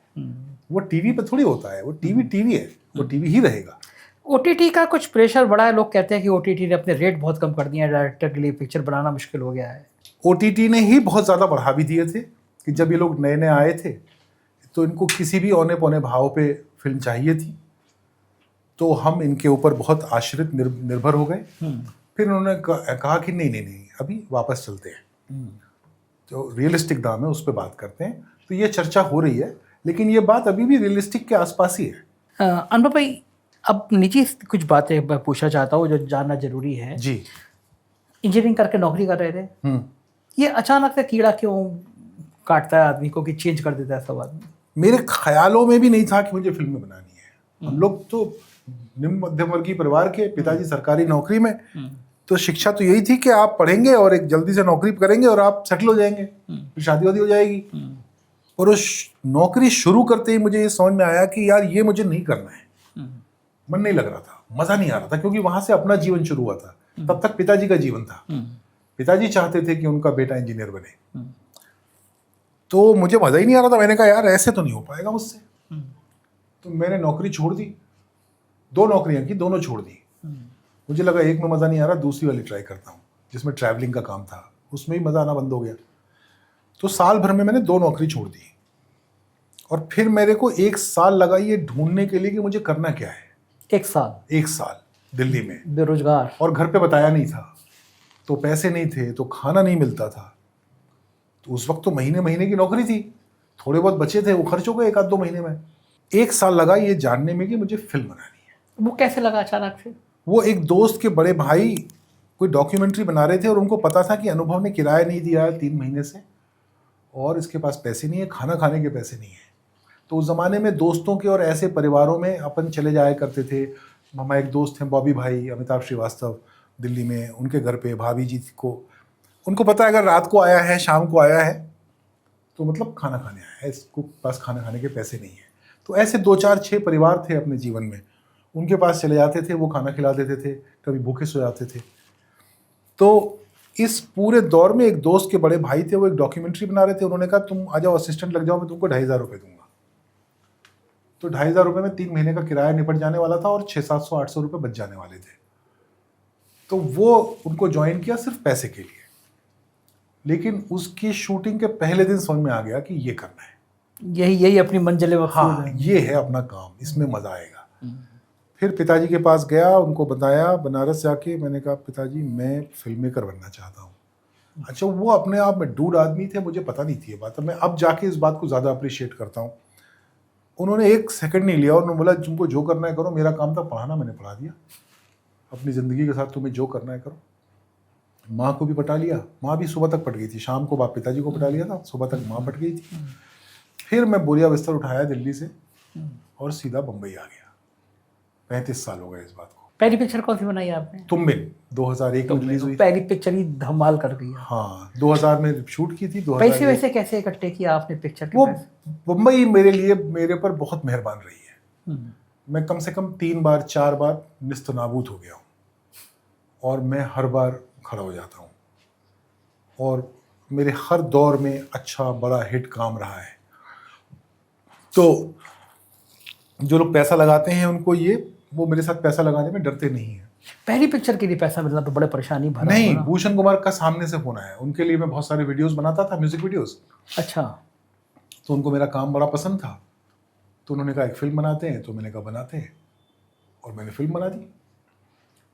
वो टीवी पे थोड़ी होता है, वो टीवी है, वो टीवी ही रहेगा। ओटीटी का कुछ प्रेशर बढ़ा है, लोग कहते हैं कि ओटीटी ने अपने रेट बहुत कम कर दिए हैं, डायरेक्टर के लिए पिक्चर बनाना मुश्किल हो गया है। ओटीटी ने ही बहुत ज़्यादा बढ़ा भी दिए थे कि जब ये लोग नए नए आए थे तो इनको किसी भी औने पौने भाव पे फिल्म चाहिए थी, तो हम इनके ऊपर बहुत आश्रित निर्भर हो गए। फिर उन्होंने कहा कि नहीं, अभी वापस चलते हैं, जो रियलिस्टिक दाम है उस पर बात करते हैं। तो ये चर्चा हो रही है, लेकिन ये बात अभी भी रियलिस्टिक के आसपास ही है। अनुभव भाई, अब निजी कुछ बातें मैं पूछना चाहता हूँ जो जानना जरूरी है। जी। इंजीनियरिंग करके नौकरी कर रहे थे, ये अचानक से कीड़ा क्यों काटता है आदमी को कि चेंज कर देता है सब आदमी? मेरे ख्यालों में भी नहीं था कि मुझे फिल्में बनानी है। हम लोग तो निम्न मध्यम वर्गीय परिवार के, पिताजी सरकारी नौकरी में, तो शिक्षा तो यही थी कि आप पढ़ेंगे और एक जल्दी से नौकरी करेंगे और आप सेटल हो जाएंगे, फिर शादी वादी हो जाएगी। और उस नौकरी शुरू करते ही मुझे ये समझ में आया कि यार ये मुझे नहीं करना है। मन नहीं लग रहा था, मजा नहीं आ रहा था, क्योंकि वहां से अपना जीवन शुरू हुआ था। तब तक पिताजी का जीवन था। पिताजी चाहते थे कि उनका बेटा इंजीनियर बने, तो मुझे मजा ही नहीं आ रहा था। मैंने कहा यार ऐसे तो नहीं हो पाएगा मुझसे। तो मैंने नौकरी छोड़ दी, 2 नौकरियां की, दोनों छोड़ दी। मुझे लगा एक में मजा नहीं आ रहा, दूसरी वाली ट्राई करता हूँ जिसमें ट्रैवलिंग का काम था, उसमें ही मजा आना बंद हो गया। तो साल भर में मैंने 2 नौकरी छोड़ दी, और फिर मेरे को 1 साल लगा ये ढूंढने के लिए कि मुझे करना क्या है। 1 साल? 1 साल दिल्ली में बेरोजगार, और घर पे बताया नहीं था, तो पैसे नहीं थे, तो खाना नहीं मिलता था। तो उस वक्त तो महीने की नौकरी थी, थोड़े बहुत बचे थे, वो खर्च हो गए 1 आध 2 महीने में। 1 साल लगा ये जानने में कि मुझे फिल्म बनानी है। वो कैसे लगा अचानक से? वो एक दोस्त के बड़े भाई कोई डॉक्यूमेंट्री बना रहे थे, और उनको पता था कि अनुभव ने किराया नहीं दिया है 3 महीने से, और इसके पास पैसे नहीं है, खाना खाने के पैसे नहीं है। तो उस ज़माने में दोस्तों के और ऐसे परिवारों में अपन चले जाया करते थे। हमारे एक दोस्त हैं बॉबी भाई, अमिताभ श्रीवास्तव, दिल्ली में, उनके घर पे भाभी जी को, उनको पता है अगर रात को आया है, शाम को आया है, तो मतलब खाना खाने आया है, इसको पास खाना खाने के पैसे नहीं है। तो ऐसे 2 4 6 परिवार थे अपने जीवन में, उनके पास चले जाते थे, वो खाना खिला देते थे, कभी भूखे सो जाते थे। तो इस पूरे दौर में एक दोस्त के बड़े भाई थे, वो एक डॉक्यूमेंट्री बना रहे थे। उन्होंने कहा तुम आ जाओ, असिस्टेंट लग जाओ, मैं तुमको 2,500 रुपये दूंगा। तो 2,500 रुपये में 3 महीने का किराया निपट जाने वाला था, और 600-700-800 रुपये बच जाने वाले थे। तो वो उनको ज्वाइन किया सिर्फ पैसे के लिए। लेकिन उसकी शूटिंग के पहले दिन समझ में आ गया कि ये करना है, यही अपनी मंजिल है। हाँ, ये है अपना काम, इसमें मजा आएगा। फिर पिताजी के पास गया, उनको बताया बनारस जाके। मैंने कहा पिताजी मैं फिल्म मेकर बनना चाहता हूँ। अच्छा, वो अपने आप में डूड आदमी थे, मुझे पता नहीं थी ये बात। मैं अब जाके इस बात को ज़्यादा अप्रिशिएट करता हूँ। उन्होंने 1 सेकंड नहीं लिया, और उन्होंने बोला तुमको जो करना है करो, मेरा काम था पढ़ाना, मैंने पढ़ा दिया। अपनी ज़िंदगी के साथ तुम्हें जो करना है करो। माँ को भी पटा लिया, माँ भी सुबह तक पट गई थी, शाम को बाप पिताजी को पटा लिया था, सुबह तक माँ पट गई थी। फिर मैं बोरिया बिस्तर उठाया दिल्ली से, और सीधा बम्बई आ गया। 35 साल हो गए इस बात को। पहली पिक्चर कौन सी बनाई आपने? तुम बिन 2001 में रिलीज हुई। पहली पिक्चर ही धमाल कर गई। हाँ, 2000 में शूट की थी। पैसे वैसे कैसे इकट्ठे किया आपने पिक्चर के? वो मुंबई मेरे पर बहुत मेहरबान रही है। मैं कम से कम 3 बार 4 बार निस्तनाबूद हो गया हूँ, और मैं हर बार खड़ा हो जाता हूँ, और मेरे हर दौर में अच्छा बड़ा हिट काम रहा है। तो जो लोग पैसा लगाते हैं उनको वो मेरे साथ पैसा लगाने में डरते नहीं हैं। पहली पिक्चर के लिए पैसा मिलना तो बड़े परेशानी भरा नहीं, भूषण कुमार का सामने से फोन आया, उनके लिए मैं बहुत सारे वीडियोस बनाता था, म्यूजिक वीडियोस। अच्छा। तो उनको मेरा काम बड़ा पसंद था, तो उन्होंने कहा एक फिल्म बनाते हैं, तो मैंने कहा बनाते हैं, और मैंने फिल्म बना दी।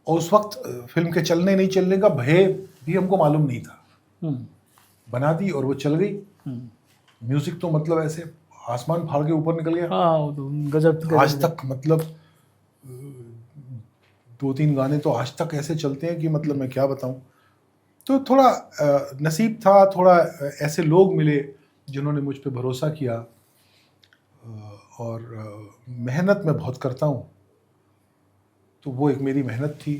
और उस वक्त फिल्म के चलने नहीं चलने का भय भी हमको मालूम नहीं था। बना दी और वो चल गई। म्यूजिक तो मतलब ऐसे आसमान फाड़ के ऊपर निकल गया। हाँ, तो गजब। आज तक मतलब 2-3 गाने तो आज तक ऐसे चलते हैं कि मतलब मैं क्या बताऊं। तो थोड़ा नसीब था, थोड़ा ऐसे लोग मिले जिन्होंने मुझ पे भरोसा किया, और मेहनत मैं बहुत करता हूं, तो वो एक मेरी मेहनत थी।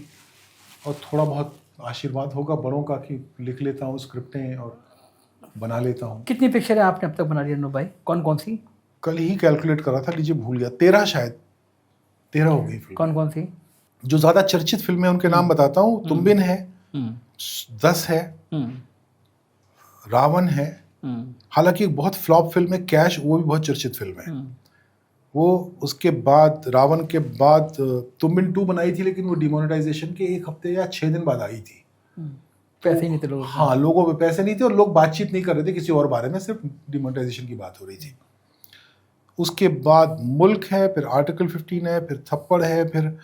और थोड़ा बहुत आशीर्वाद होगा बड़ों का कि लिख लेता हूं स्क्रिप्टें और बना लेता हूं। कितनी पिक्चरें आपने अब तक बना ली अनु भाई? कौन कौन सी? कल ही कैलकुलेट करा था, लीजिए भूल गया, 13 शायद 13 हो गई फिल्म। कौन कौन सी? जो ज़्यादा चर्चित फिल्में उनके नाम बताता हूँ, तुम बिन है, 10 है, रावण है, हालांकि एक बहुत फ्लॉप फिल्म है कैश, वो भी बहुत चर्चित फिल्म है। वो उसके बाद रावण के बाद तुम बिन 2 बनाई थी, लेकिन वो डिमोनेटाइजेशन के 1 हफ्ते या 6 दिन बाद आई थी। पैसे नहीं थे लोगों के। हाँ, लोगों पे पैसे नहीं थे और लोग बातचीत नहीं कर रहे थे किसी और बारे में, सिर्फ डिमोनेटाइजेशन की बात हो रही थी। उसके बाद मुल्क है, फिर आर्टिकल 15 है, फिर थप्पड़ है, फिर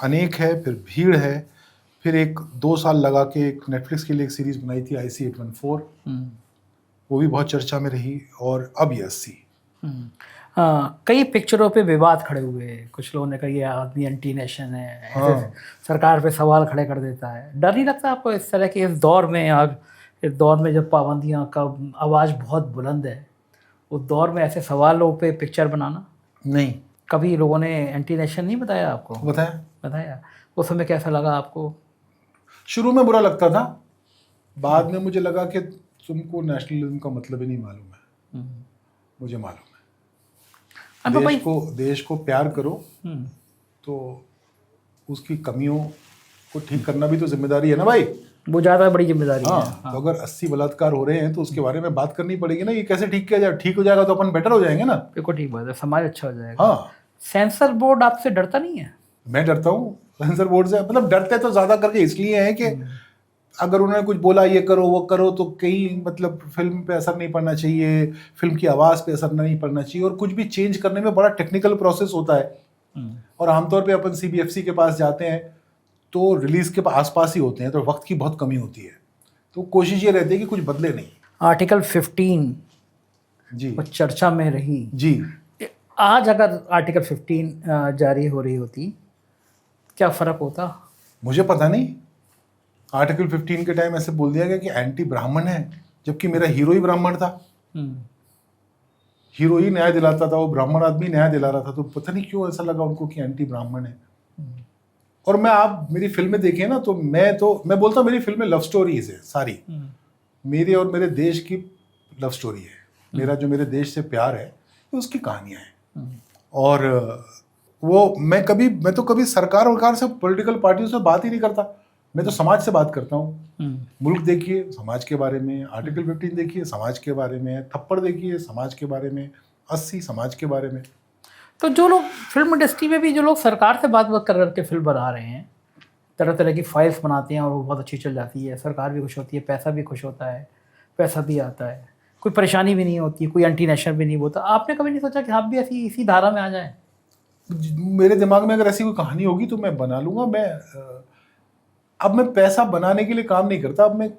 अनेक है, फिर भीड़ है, फिर एक 2 साल लगा के एक नेटफ्लिक्स के लिए एक सीरीज बनाई थी IC 814, वो भी बहुत चर्चा में रही, और अब ये 80। हाँ, कई पिक्चरों पे विवाद खड़े हुए, कुछ लोगों ने कहा ये आदमी एंटी नेशन है, ऐसे सरकार पे सवाल खड़े कर देता है। डर नहीं लगता आपको इस तरह के इस दौर में, और इस दौर में जब पाबंदियाँ का आवाज़ बहुत बुलंद है, उस दौर में ऐसे सवालों पे पिक्चर बनाना? नहीं। कभी लोगों ने एंटी नेशन नहीं बताया आपको? बताया। उस समय कैसा लगा आपको? शुरू में बुरा लगता था, बाद में मुझे लगा कि तुमको नेशनलिज्म का मतलब ही नहीं मालूम है। मुझे मालूम है, देश को प्यार करो तो उसकी कमियों को ठीक करना भी तो जिम्मेदारी है ना भाई। वो ज़्यादा बड़ी जिम्मेदारी है। हाँ। तो अगर 80 बलात्कार हो रहे हैं तो उसके बारे में बात करनी पड़ेगी ना, ये कैसे ठीक किया जाए। ठीक हो जाएगा तो अपन बेटर हो जाएंगे ना। बिल्कुल ठीक बात है, समाज अच्छा हो जाएगा। हाँ। सेंसर बोर्ड आपसे डरता नहीं है? मैं डरता हूँ सेंसर बोर्ड से, मतलब डरते तो ज़्यादा करके इसलिए हैं कि अगर उन्होंने कुछ बोला ये करो वो करो तो कहीं मतलब फिल्म पे असर नहीं पड़ना चाहिए, फिल्म की आवाज़ पे असर नहीं पड़ना चाहिए, और कुछ भी चेंज करने में बड़ा टेक्निकल प्रोसेस होता है। और आमतौर पे अपन CBFC के पास जाते हैं तो रिलीज़ के आसपास ही होते हैं, तो वक्त की बहुत कमी होती है, तो कोशिश ये रहती है कि कुछ बदले नहीं। आर्टिकल 15 जी वो चर्चा में रही जी। आज अगर आर्टिकल 15 जारी हो रही होती, क्या फ़र्क होता? मुझे पता नहीं। आर्टिकल 15 के टाइम ऐसे बोल दिया गया कि एंटी ब्राह्मण है, जबकि मेरा हीरो ही ब्राह्मण था। हीरो ही न्याय दिलाता था, वो ब्राह्मण आदमी न्याय दिला रहा था, तो पता नहीं क्यों ऐसा लगा उनको कि एंटी ब्राह्मण है। और मैं, आप मेरी फिल्में देखें ना, तो मैं बोलता हूँ मेरी फिल्में लव स्टोरीज है सारी। मेरे और मेरे देश की लव स्टोरी है। मेरा जो मेरे देश से प्यार है उसकी कहानियाँ हैं। और वो मैं तो कभी सरकार से, पॉलिटिकल पार्टियों से बात ही नहीं करता। मैं तो समाज से बात करता हूँ। मुल्क देखिए, समाज के बारे में, आर्टिकल 15 देखिए, समाज के बारे में, थप्पड़ देखिए, समाज के बारे में, 80 समाज के बारे में। तो जो लोग फिल्म इंडस्ट्री में भी, जो लोग सरकार से बात कर करके फिल्म बना रहे हैं, तरह तरह की फाइल्स बनाते हैं और वो बहुत अच्छी चल जाती है, सरकार भी खुश होती है, पैसा भी खुश होता है, पैसा भी आता है, कोई परेशानी भी नहीं होती, कोई एंटी नेशनल भी नहीं होता, आपने कभी नहीं सोचा कि आप भी ऐसी इसी धारा में आ जाएं? मेरे दिमाग में अगर ऐसी कोई कहानी होगी तो मैं बना लूँगा। अब मैं पैसा बनाने के लिए काम नहीं करता, अब मैं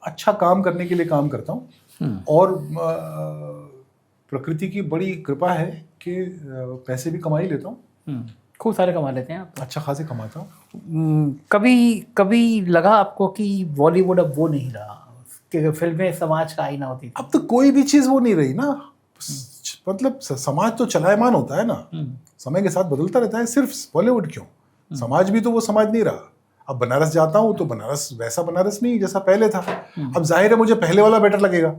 अच्छा काम करने के लिए काम करता हूँ। और प्रकृति की बड़ी कृपा है कि पैसे भी कमा ही लेता हूँ। खूब सारे कमा लेते हैं आप? अच्छा खासे कमाता हूँ। कभी लगा आपको कि बॉलीवुड अब वो नहीं रहा, कि फिल्में समाज का आईना होती थी? अब तो कोई भी चीज़ वो नहीं रही ना। मतलब समाज तो चलायमान होता है ना, समय के साथ बदलता रहता है। सिर्फ बॉलीवुड क्यों, समाज भी तो वो समाज नहीं रहा। अब बनारस जाता हूँ तो बनारस वैसा बनारस नहीं जैसा पहले था। अब जाहिर है मुझे पहले वाला बेटर लगेगा।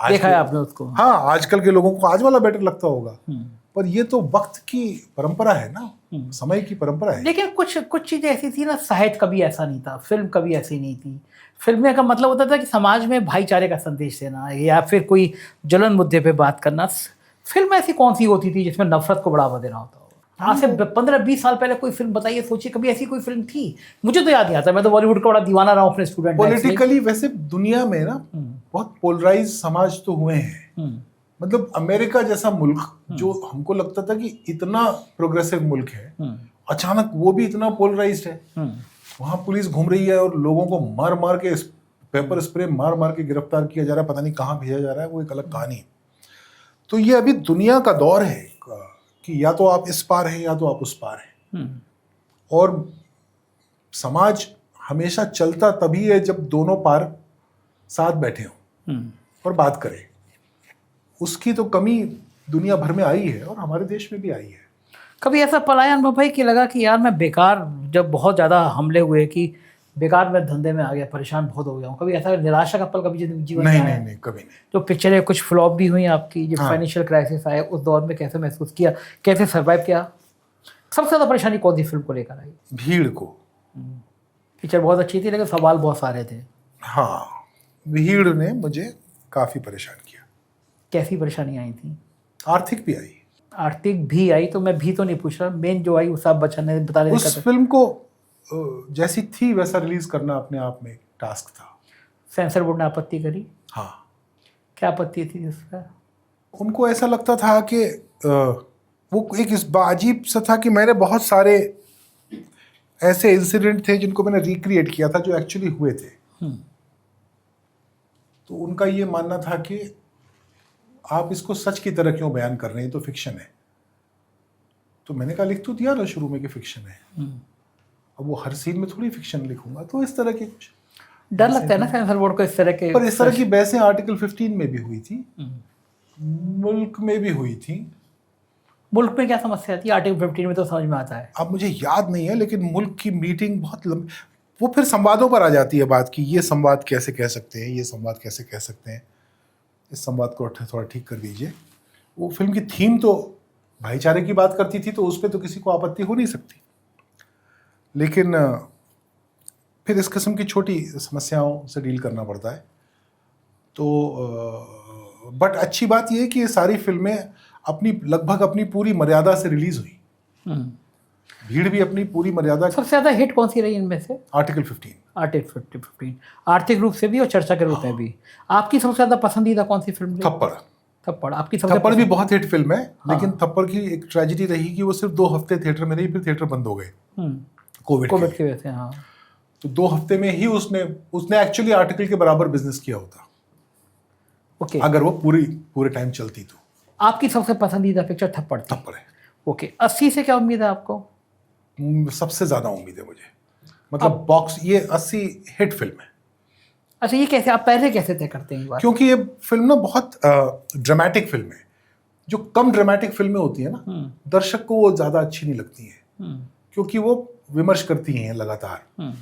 देखा है आपने उसको? हाँ, आजकल के लोगों को आज वाला बेटर लगता होगा, पर ये तो वक्त की परंपरा है ना, समय की परंपरा है। लेकिन कुछ चीज़ें ऐसी थी ना, साहित्य कभी ऐसा नहीं था, फिल्म कभी ऐसी नहीं थी। फिल्में का मतलब होता था कि समाज में भाईचारे का संदेश देना या फिर कोई जलन मुद्दे पे बात करना। फिल्म ऐसी कौन सी होती थी जिसमें नफरत को बढ़ावा देना होता हो? आज से 15-20 साल पहले कोई फिल्म बताइए, सोचिए कभी ऐसी कोई फिल्म थी? मुझे तो याद नहीं आता, मैं तो बॉलीवुड का बड़ा दीवाना रहा हूँ अपने स्टूडेंट। पॉलिटिकली वैसे दुनिया में ना बहुत पोलराइज समाज तो हुए हैं। मतलब अमेरिका जैसा मुल्क जो हमको लगता था कि इतना प्रोग्रेसिव मुल्क है, अचानक वो भी इतना पोलराइज्ड है। वहाँ पुलिस घूम रही है और लोगों को मार मार के, पेपर स्प्रे मार मार के गिरफ्तार किया जा रहा है, पता नहीं कहाँ भेजा जा रहा है, वो एक अलग कहानी है। तो ये अभी दुनिया का दौर है कि या तो आप इस पार हैं या तो आप उस पार हैं। और समाज हमेशा चलता तभी है जब दोनों पार साथ बैठे हों और बात करें। उसकी तो कमी दुनिया भर में आई है और हमारे देश में भी आई है। कभी ऐसा पल आया अनुभव भाई कि लगा कि यार मैं बेकार, जब बहुत ज़्यादा हमले हुए कि बेकार मैं धंधे में आ गया, परेशान बहुत हो गया हूँ, कभी ऐसा निराशा का पल कभी जीवन में आया? नहीं, कभी नहीं। तो पिक्चरें कुछ फ्लॉप भी हुई आपकी, जब फाइनेंशियल क्राइसिस आए उस दौर में कैसे महसूस किया, कैसे सर्वाइव किया? सबसे ज़्यादा परेशानी कौन सी फिल्म को लेकर आई? भीड़ को। पिक्चर बहुत अच्छी थी लेकिन सवाल बहुत सारे थे। हाँ, भीड़ ने मुझे काफ़ी परेशान किया। कैसी परेशानी आई थी? आर्थिक भी आई। आर्थिक भी आई तो मैं भी तो नहीं पूछ रहा, मेन जो आई उसाब बच्चन ने बता देने उस फिल्म को जैसी थी वैसा रिलीज करना अपने आप में टास्क था। सेंसर बोर्ड ने आपत्ति करी? हाँ, क्या आपत्ति थी उसका? उनको ऐसा लगता था कि वो एक इस अजीब सा था कि मैंने बहुत सारे ऐसे इंसिडेंट थे जिनको मैंने रिक्रिएट किया था जो एक्चुअली हुए थे। तो उनका ये मानना था कि आप इसको सच की तरह क्यों बयान कर रहे हैं, तो फिक्शन है। तो मैंने कहा लिख तो दिया ना शुरू में कि फिक्शन है, अब वो हर सीन में थोड़ी फिक्शन लिखूंगा। तो इस तरह के कुछ डर लगता है ना सेंसर बोर्ड को इस तरह के। पर इस तरह की बहसें आर्टिकल 15 में भी हुई थी, मुल्क में भी हुई थी। मुल्क में क्या समस्या थी? आर्टिकल 15 में तो समझ में आता है। अब मुझे याद नहीं है, लेकिन मुल्क की मीटिंग बहुत लंबी, वो फिर संवादों पर आ जाती है बात की ये संवाद कैसे कह सकते हैं, ये संवाद कैसे कह सकते हैं, इस संवाद को थोड़ा ठीक कर दीजिए। वो फिल्म की थीम तो भाईचारे की बात करती थी, तो उस पर तो किसी को आपत्ति हो नहीं सकती। लेकिन फिर इस किस्म की छोटी समस्याओं से डील करना पड़ता है। तो बट अच्छी बात यह है कि ये सारी फिल्में अपनी लगभग अपनी पूरी मर्यादा से रिलीज हुई। भीड़ भी अपनी पूरी मर्यादा। सबसे ज़्यादा हिट कौन सी रही इनमें से? आर्टिकल 15। आर्टिकल 15 आर्थिक रूप से भी और चर्चा के रूप में भी। आपकी सबसे ज़्यादा पसंदीदा कौन सी फिल्म रही? थप्पड़। थप्पड़ आपकी सबसे थप्पड़ भी बहुत हिट फिल्म है। हाँ। लेकिन थप्पड़ की एक ट्रेजेडी रही कि वो सिर्फ 2 हफ्ते थिएटर में रही, फिर थिएटर बंद हो गए कोविड की वजह से। हाँ, तो 2 हफ्ते में ही उसने एक्चुअली आर्टिकल के बराबर बिजनेस किया होता। ओके। अगर वो पूरे टाइम चलती तो। आपकी सबसे पसंदीदा पिक्चर थप्पड़ थी? थप्पड़ है। ओके। 80 से क्या उम्मीद है आपको? सबसे ज्यादा उम्मीद है मुझे, मतलब बॉक्स ये 80 हिट फिल्म है। अच्छा, ये कैसे, आप पहले कैसे तय करते हैं? क्योंकि ये फिल्म ना बहुत ड्रामेटिक फिल्म है। जो कम ड्रामेटिक फिल्में होती है ना, दर्शक को वो ज्यादा अच्छी नहीं लगती है, क्योंकि वो विमर्श करती हैं लगातार।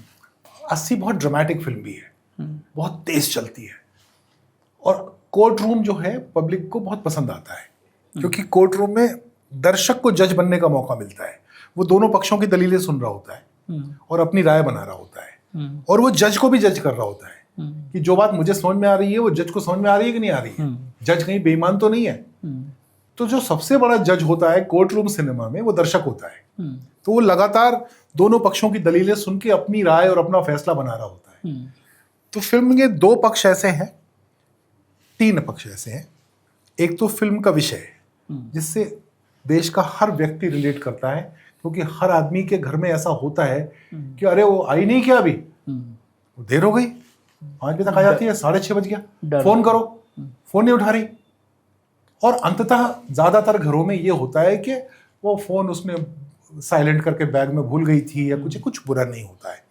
80 बहुत ड्रामेटिक फिल्म भी है, बहुत तेज चलती है, और कोर्ट रूम जो है पब्लिक को बहुत पसंद आता है, क्योंकि कोर्ट रूम में दर्शक को जज बनने का मौका मिलता है। वो दोनों पक्षों की दलीलें सुन रहा होता है और अपनी राय बना रहा होता है, और वो जज को भी जज कर रहा होता है कि जो बात मुझे समझ में आ रही है वो जज को समझ में आ रही है कि नहीं आ रही है, जज कहीं बेईमान तो नहीं है। तो जो सबसे बड़ा जज होता है कोर्ट रूम सिनेमा में, वो दर्शक होता है। तो वो लगातार दोनों पक्षों की दलीलें सुन के अपनी राय और अपना फैसला बना रहा होता है। तो फिल्म के 2 पक्ष ऐसे हैं, 3 पक्ष ऐसे हैं। एक तो फिल्म का विषय जिससे देश का हर व्यक्ति रिलेट करता है, क्योंकि हर आदमी के घर में ऐसा होता है कि अरे वो आई नहीं क्या, अभी देर हो गई, 5 बजे तक आ जाती है, 6:30 बज गया, फोन करो, फोन नहीं उठा रही। और अंततः ज्यादातर घरों में ये होता है कि वो फोन उसने साइलेंट करके बैग में भूल गई थी या कुछ बुरा नहीं होता है।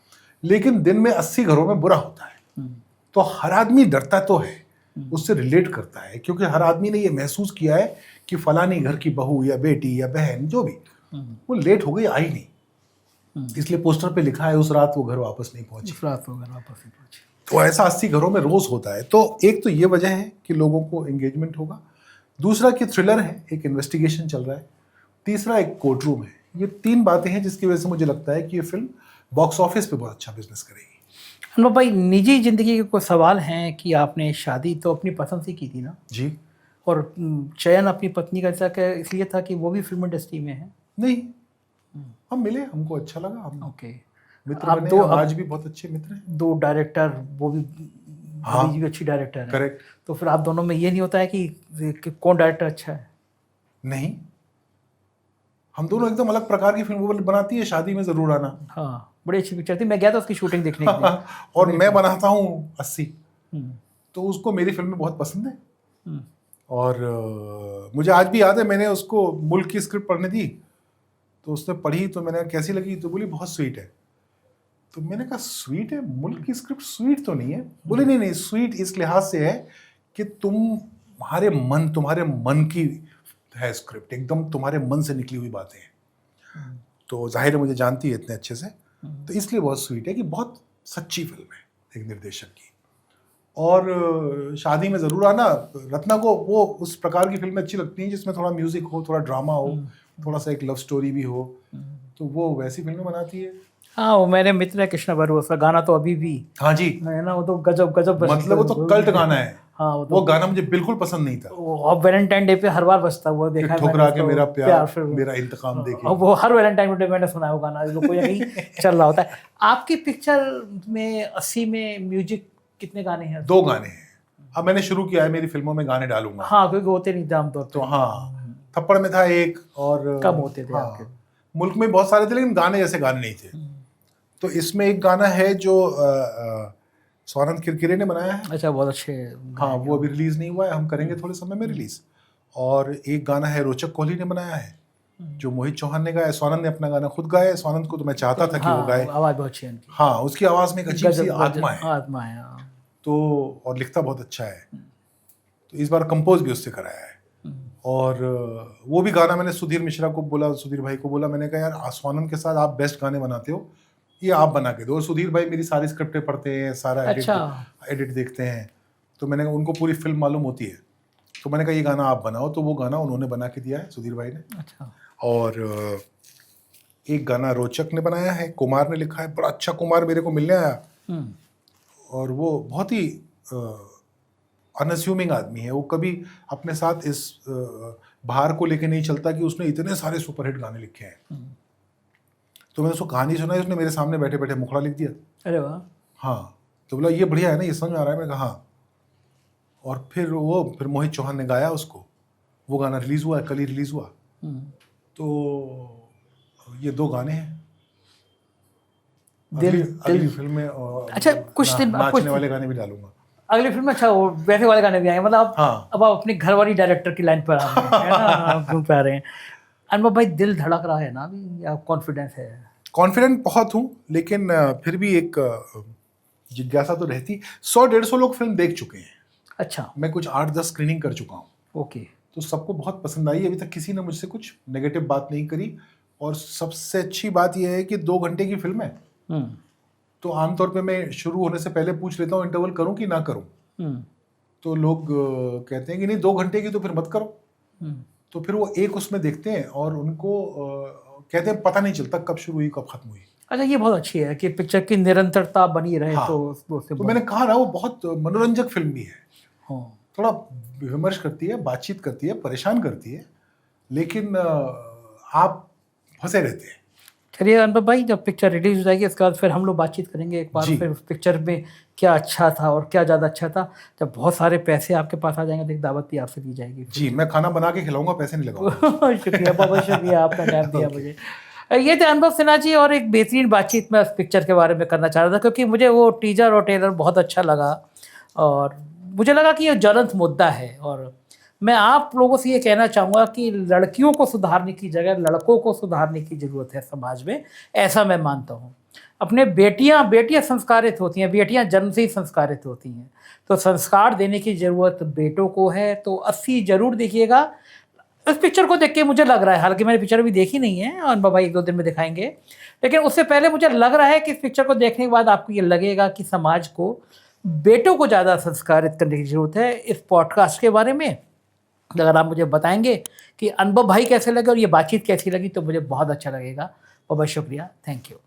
लेकिन दिन में 80 घरों में बुरा होता है। तो हर आदमी डरता तो है, उससे रिलेट करता है, क्योंकि हर आदमी ने ये महसूस किया है कि फलानी घर की बहू या बेटी या बहन जो भी, वो लेट हो गई, आई नहीं, इसलिए पोस्टर पे लिखा है उस रात वो घर वापस नहीं पहुंची। तो ऐसा 80 घरों में रोज होता है। तो एक तो ये वजह है कि लोगों को एंगेजमेंट होगा, दूसरा कि थ्रिलर है, एक इन्वेस्टिगेशन चल रहा है, तीसरा एक कोर्ट रूम है। ये 3 बातें हैं जिसकी वजह से मुझे लगता है कि ये फिल्म बॉक्स ऑफिस पे बहुत अच्छा बिजनेस करेगी। अनुभव भाई, निजी जिंदगी के कोई सवाल हैं कि आपने शादी तो अपनी पसंद से की थी ना जी, और चयन अपनी पत्नी का इसलिए था कि वो भी फिल्म इंडस्ट्री में है? नहीं, हम मिले, हमको अच्छा लगा, हम ओके। मित्र आप बने, दो हम आज भी बहुत अच्छे मित्र हैं। 2 डायरेक्टर, वो भी हाँ, भी अच्छी डायरेक्टर है। करेक्ट। तो फिर आप दोनों में ये नहीं होता है कि कौन डायरेक्टर अच्छा है? नहीं, हम दोनों एकदम अलग प्रकार की फिल्म बनाती है, शादी में जरूर आना। हाँ, बड़ी अच्छी पिक्चर थी, मैं गया था उसकी शूटिंग देखने के लिए। और मैं बनाता हूँ 80, तो उसको मेरी फिल्में बहुत पसंद है। और मुझे आज भी याद है, मैंने उसको मुल्क की स्क्रिप्ट पढ़ने दी, तो उसने पढ़ी, तो मैंने कैसी लगी, तो बोली बहुत स्वीट है। तो मैंने कहा स्वीट है, मुल्क की स्क्रिप्ट स्वीट तो नहीं है। बोले नहीं, स्वीट इस लिहाज से है कि तुम्हारे मन की है स्क्रिप्ट, एकदम तुम्हारे मन से निकली हुई बातें हैं। तो जाहिर है मुझे जानती है इतने अच्छे से, तो इसलिए बहुत स्वीट है कि बहुत सच्ची फिल्म है एक निर्देशक की। और शादी में ज़रूर आना। रत्ना को वो उस प्रकार की फिल्में अच्छी लगती हैं जिसमें थोड़ा म्यूज़िक हो, थोड़ा ड्रामा हो, थोड़ा सा एक लव स्टोरी भी हो, तो वो वैसी फिल्में बनाती है। हाँ, वो मेरे मित्र है कृष्णा भरू, उसका गाना तो अभी भी हाँ जी, है ना, वो तो गजब गजब मतलब वो तो कल्ट गाना है। हाँ, वो गाना मुझे बिल्कुल पसंद नहीं था। अब वैलेंटाइन डे पे हर बार बजता हुआ देखा है ठुकरा मैंने के उसको, मेरा प्यार फिर मेरा इंतकाम देखे। अब वो हर वैलेंटाइन डे मैंने सुना है वो गाना, जो कोई कहीं चल रहा होता है। आपकी पिक्चर में 80 में म्यूजिक कितने गाने हैं? 2 गाने हैं। अब मैंने शुरू किया है, मेरी फिल्मों में गाने डालूंगा। हाँ, क्योंकि होते नहीं थे आमतौर तो पे। हाँ, थप्पड़ में था एक, और कम होते थे हाँ, आपके। मुल्क में बहुत सारे थे लेकिन गाने जैसे गाने नहीं थे। तो इसमें एक गाना है जो स्वानंद किरकिरे ने बनाया है। अच्छा, बहुत अच्छे। हाँ, वो अभी रिलीज नहीं हुआ है, हम करेंगे थोड़े समय में रिलीज। और एक गाना है रोचक कोहली ने बनाया है, जो मोहित चौहान ने गाया है। स्वानंद ने अपना गाना खुद गाया है। स्वानंद को तो मैं चाहता था कि वो गाए। आवाज बहुत अच्छी है उनकी। हाँ, उसकी आवाज में एक अजीब सी आत्मा है। आत्मा है, हाँ। तो और लिखता बहुत अच्छा है। तो इस बार कंपोज भी उससे कराया है। और वो भी गाना मैंने सुधीर मिश्रा को बोला, सुधीर भाई को बोला, मैंने कहा यार स्वानंद के साथ आप बेस्ट गाने बनाते हो, ये आप बना के दो। और सुधीर भाई मेरी सारी स्क्रिप्टें पढ़ते हैं, सारा एडिट देखते हैं, तो मैंने उनको पूरी फिल्म मालूम होती है। तो मैंने कहा ये गाना आप बनाओ, तो वो गाना उन्होंने बना के दिया है, सुधीर भाई ने। अच्छा। और एक गाना रोचक ने बनाया है, कुमार ने लिखा है। बड़ा अच्छा कुमार मेरे को मिलने आया, और वो बहुत ही अनअस्यूमिंग आदमी है। वो कभी अपने साथ इस भार को लेके नहीं चलता कि उसने इतने सारे सुपरहिट गाने लिखे हैं। तो मैंने उसको कहानी सुनाई, उसने मेरे सामने बैठे बैठे मुखड़ा लिख दिया। अरे वाह। हाँ, तो बोला ये बढ़िया है ना, ये समझ में आ रहा है। मैंने कहा हाँ। और फिर मोहित चौहान ने गाया उसको। वो गाना रिलीज हुआ है, कल ही रिलीज हुआ। तो ये 2 गाने हैं। अगली फिल्म में अच्छा, कुछ दिन नाचने वाले गाने भी डालूंगा अगली फिल्म में। अच्छा, वो वैसे वाले गाने भी आएंगे, मतलब हाँ। अब आप अपनी घरवाली डायरेक्टर की लाइन पर आ रहे हैं, है ना, घूम पे आ रहे हैं। अनुभव भाई, दिल धड़क रहा है ना अभी, या कॉन्फिडेंस है? कॉन्फिडेंट बहुत हूँ, लेकिन फिर भी एक जिज्ञासा तो रहती। 100-150 लोग फिल्म देख चुके हैं। अच्छा। मैं कुछ 8-10 स्क्रीनिंग कर चुका हूँ। ओके। तो सबको बहुत पसंद आई। अभी तक किसी ने मुझसे कुछ नेगेटिव बात नहीं करी। और सबसे अच्छी बात यह है कि 2 घंटे की फिल्म है। तो आमतौर पे मैं शुरू होने से पहले पूछ लेता हूँ इंटरवल करूँ कि ना करूँ। तो लोग कहते हैं कि नहीं 2 घंटे की तो फिर मत करो। तो फिर वो एक उसमें देखते हैं, और उनको कहते हैं पता नहीं चलता कब शुरू हुई कब खत्म हुई। अच्छा, ये बहुत अच्छी है कि पिक्चर की निरंतरता बनी रहे। हाँ, तो मैंने कहा ना, वो बहुत मनोरंजक फिल्म भी है। हाँ। थोड़ा विमर्श करती है, बातचीत करती है, परेशान करती है, लेकिन आप फंसे रहते हैं। चलिए अनुभव भाई, जब पिक्चर रिलीज हो जाएगी उसके बाद फिर हम लोग बातचीत करेंगे एक बार, फिर उस पिक्चर में क्या अच्छा था और क्या ज़्यादा अच्छा था। जब बहुत सारे पैसे आपके पास आ जाएंगे तो एक दावत भी आपसे दी जाएगी। जी, मैं खाना बना के खिलाऊंगा, पैसे नहीं लगाऊंगा। शुक्रिया, बहुत शुक्रिया, आपका टाइम दिया मुझे। ये थे अनुभव सिन्हा जी, और एक बेहतरीन बातचीत मैं उस पिक्चर के बारे में करना चाह रहा था, क्योंकि मुझे वो टीजर और ट्रेलर बहुत अच्छा लगा, और मुझे लगा कि ये ज्वलंत मुद्दा है। और मैं आप लोगों से ये कहना चाहूँगा कि लड़कियों को सुधारने की जगह लड़कों को सुधारने की ज़रूरत है समाज में, ऐसा मैं मानता हूँ। अपने बेटियाँ संस्कारित होती हैं, बेटियाँ जन्म से ही संस्कारित होती हैं, तो संस्कार देने की ज़रूरत बेटों को है। तो 80 ज़रूर देखिएगा। इस पिक्चर को देख के मुझे लग रहा है, हालांकि मैंने पिक्चर भी देखी नहीं है और बाबा 1-2 दिन में दिखाएंगे, लेकिन उससे पहले मुझे लग रहा है कि इस पिक्चर को देखने के बाद आपको ये लगेगा कि समाज को, बेटों को ज़्यादा संस्कारित करने की ज़रूरत है। इस पॉडकास्ट के बारे में अगर आप मुझे बताएंगे कि अनुभव भाई कैसे लगे और ये बातचीत कैसी लगी, तो मुझे बहुत अच्छा लगेगा। बहुत शुक्रिया, थैंक यू।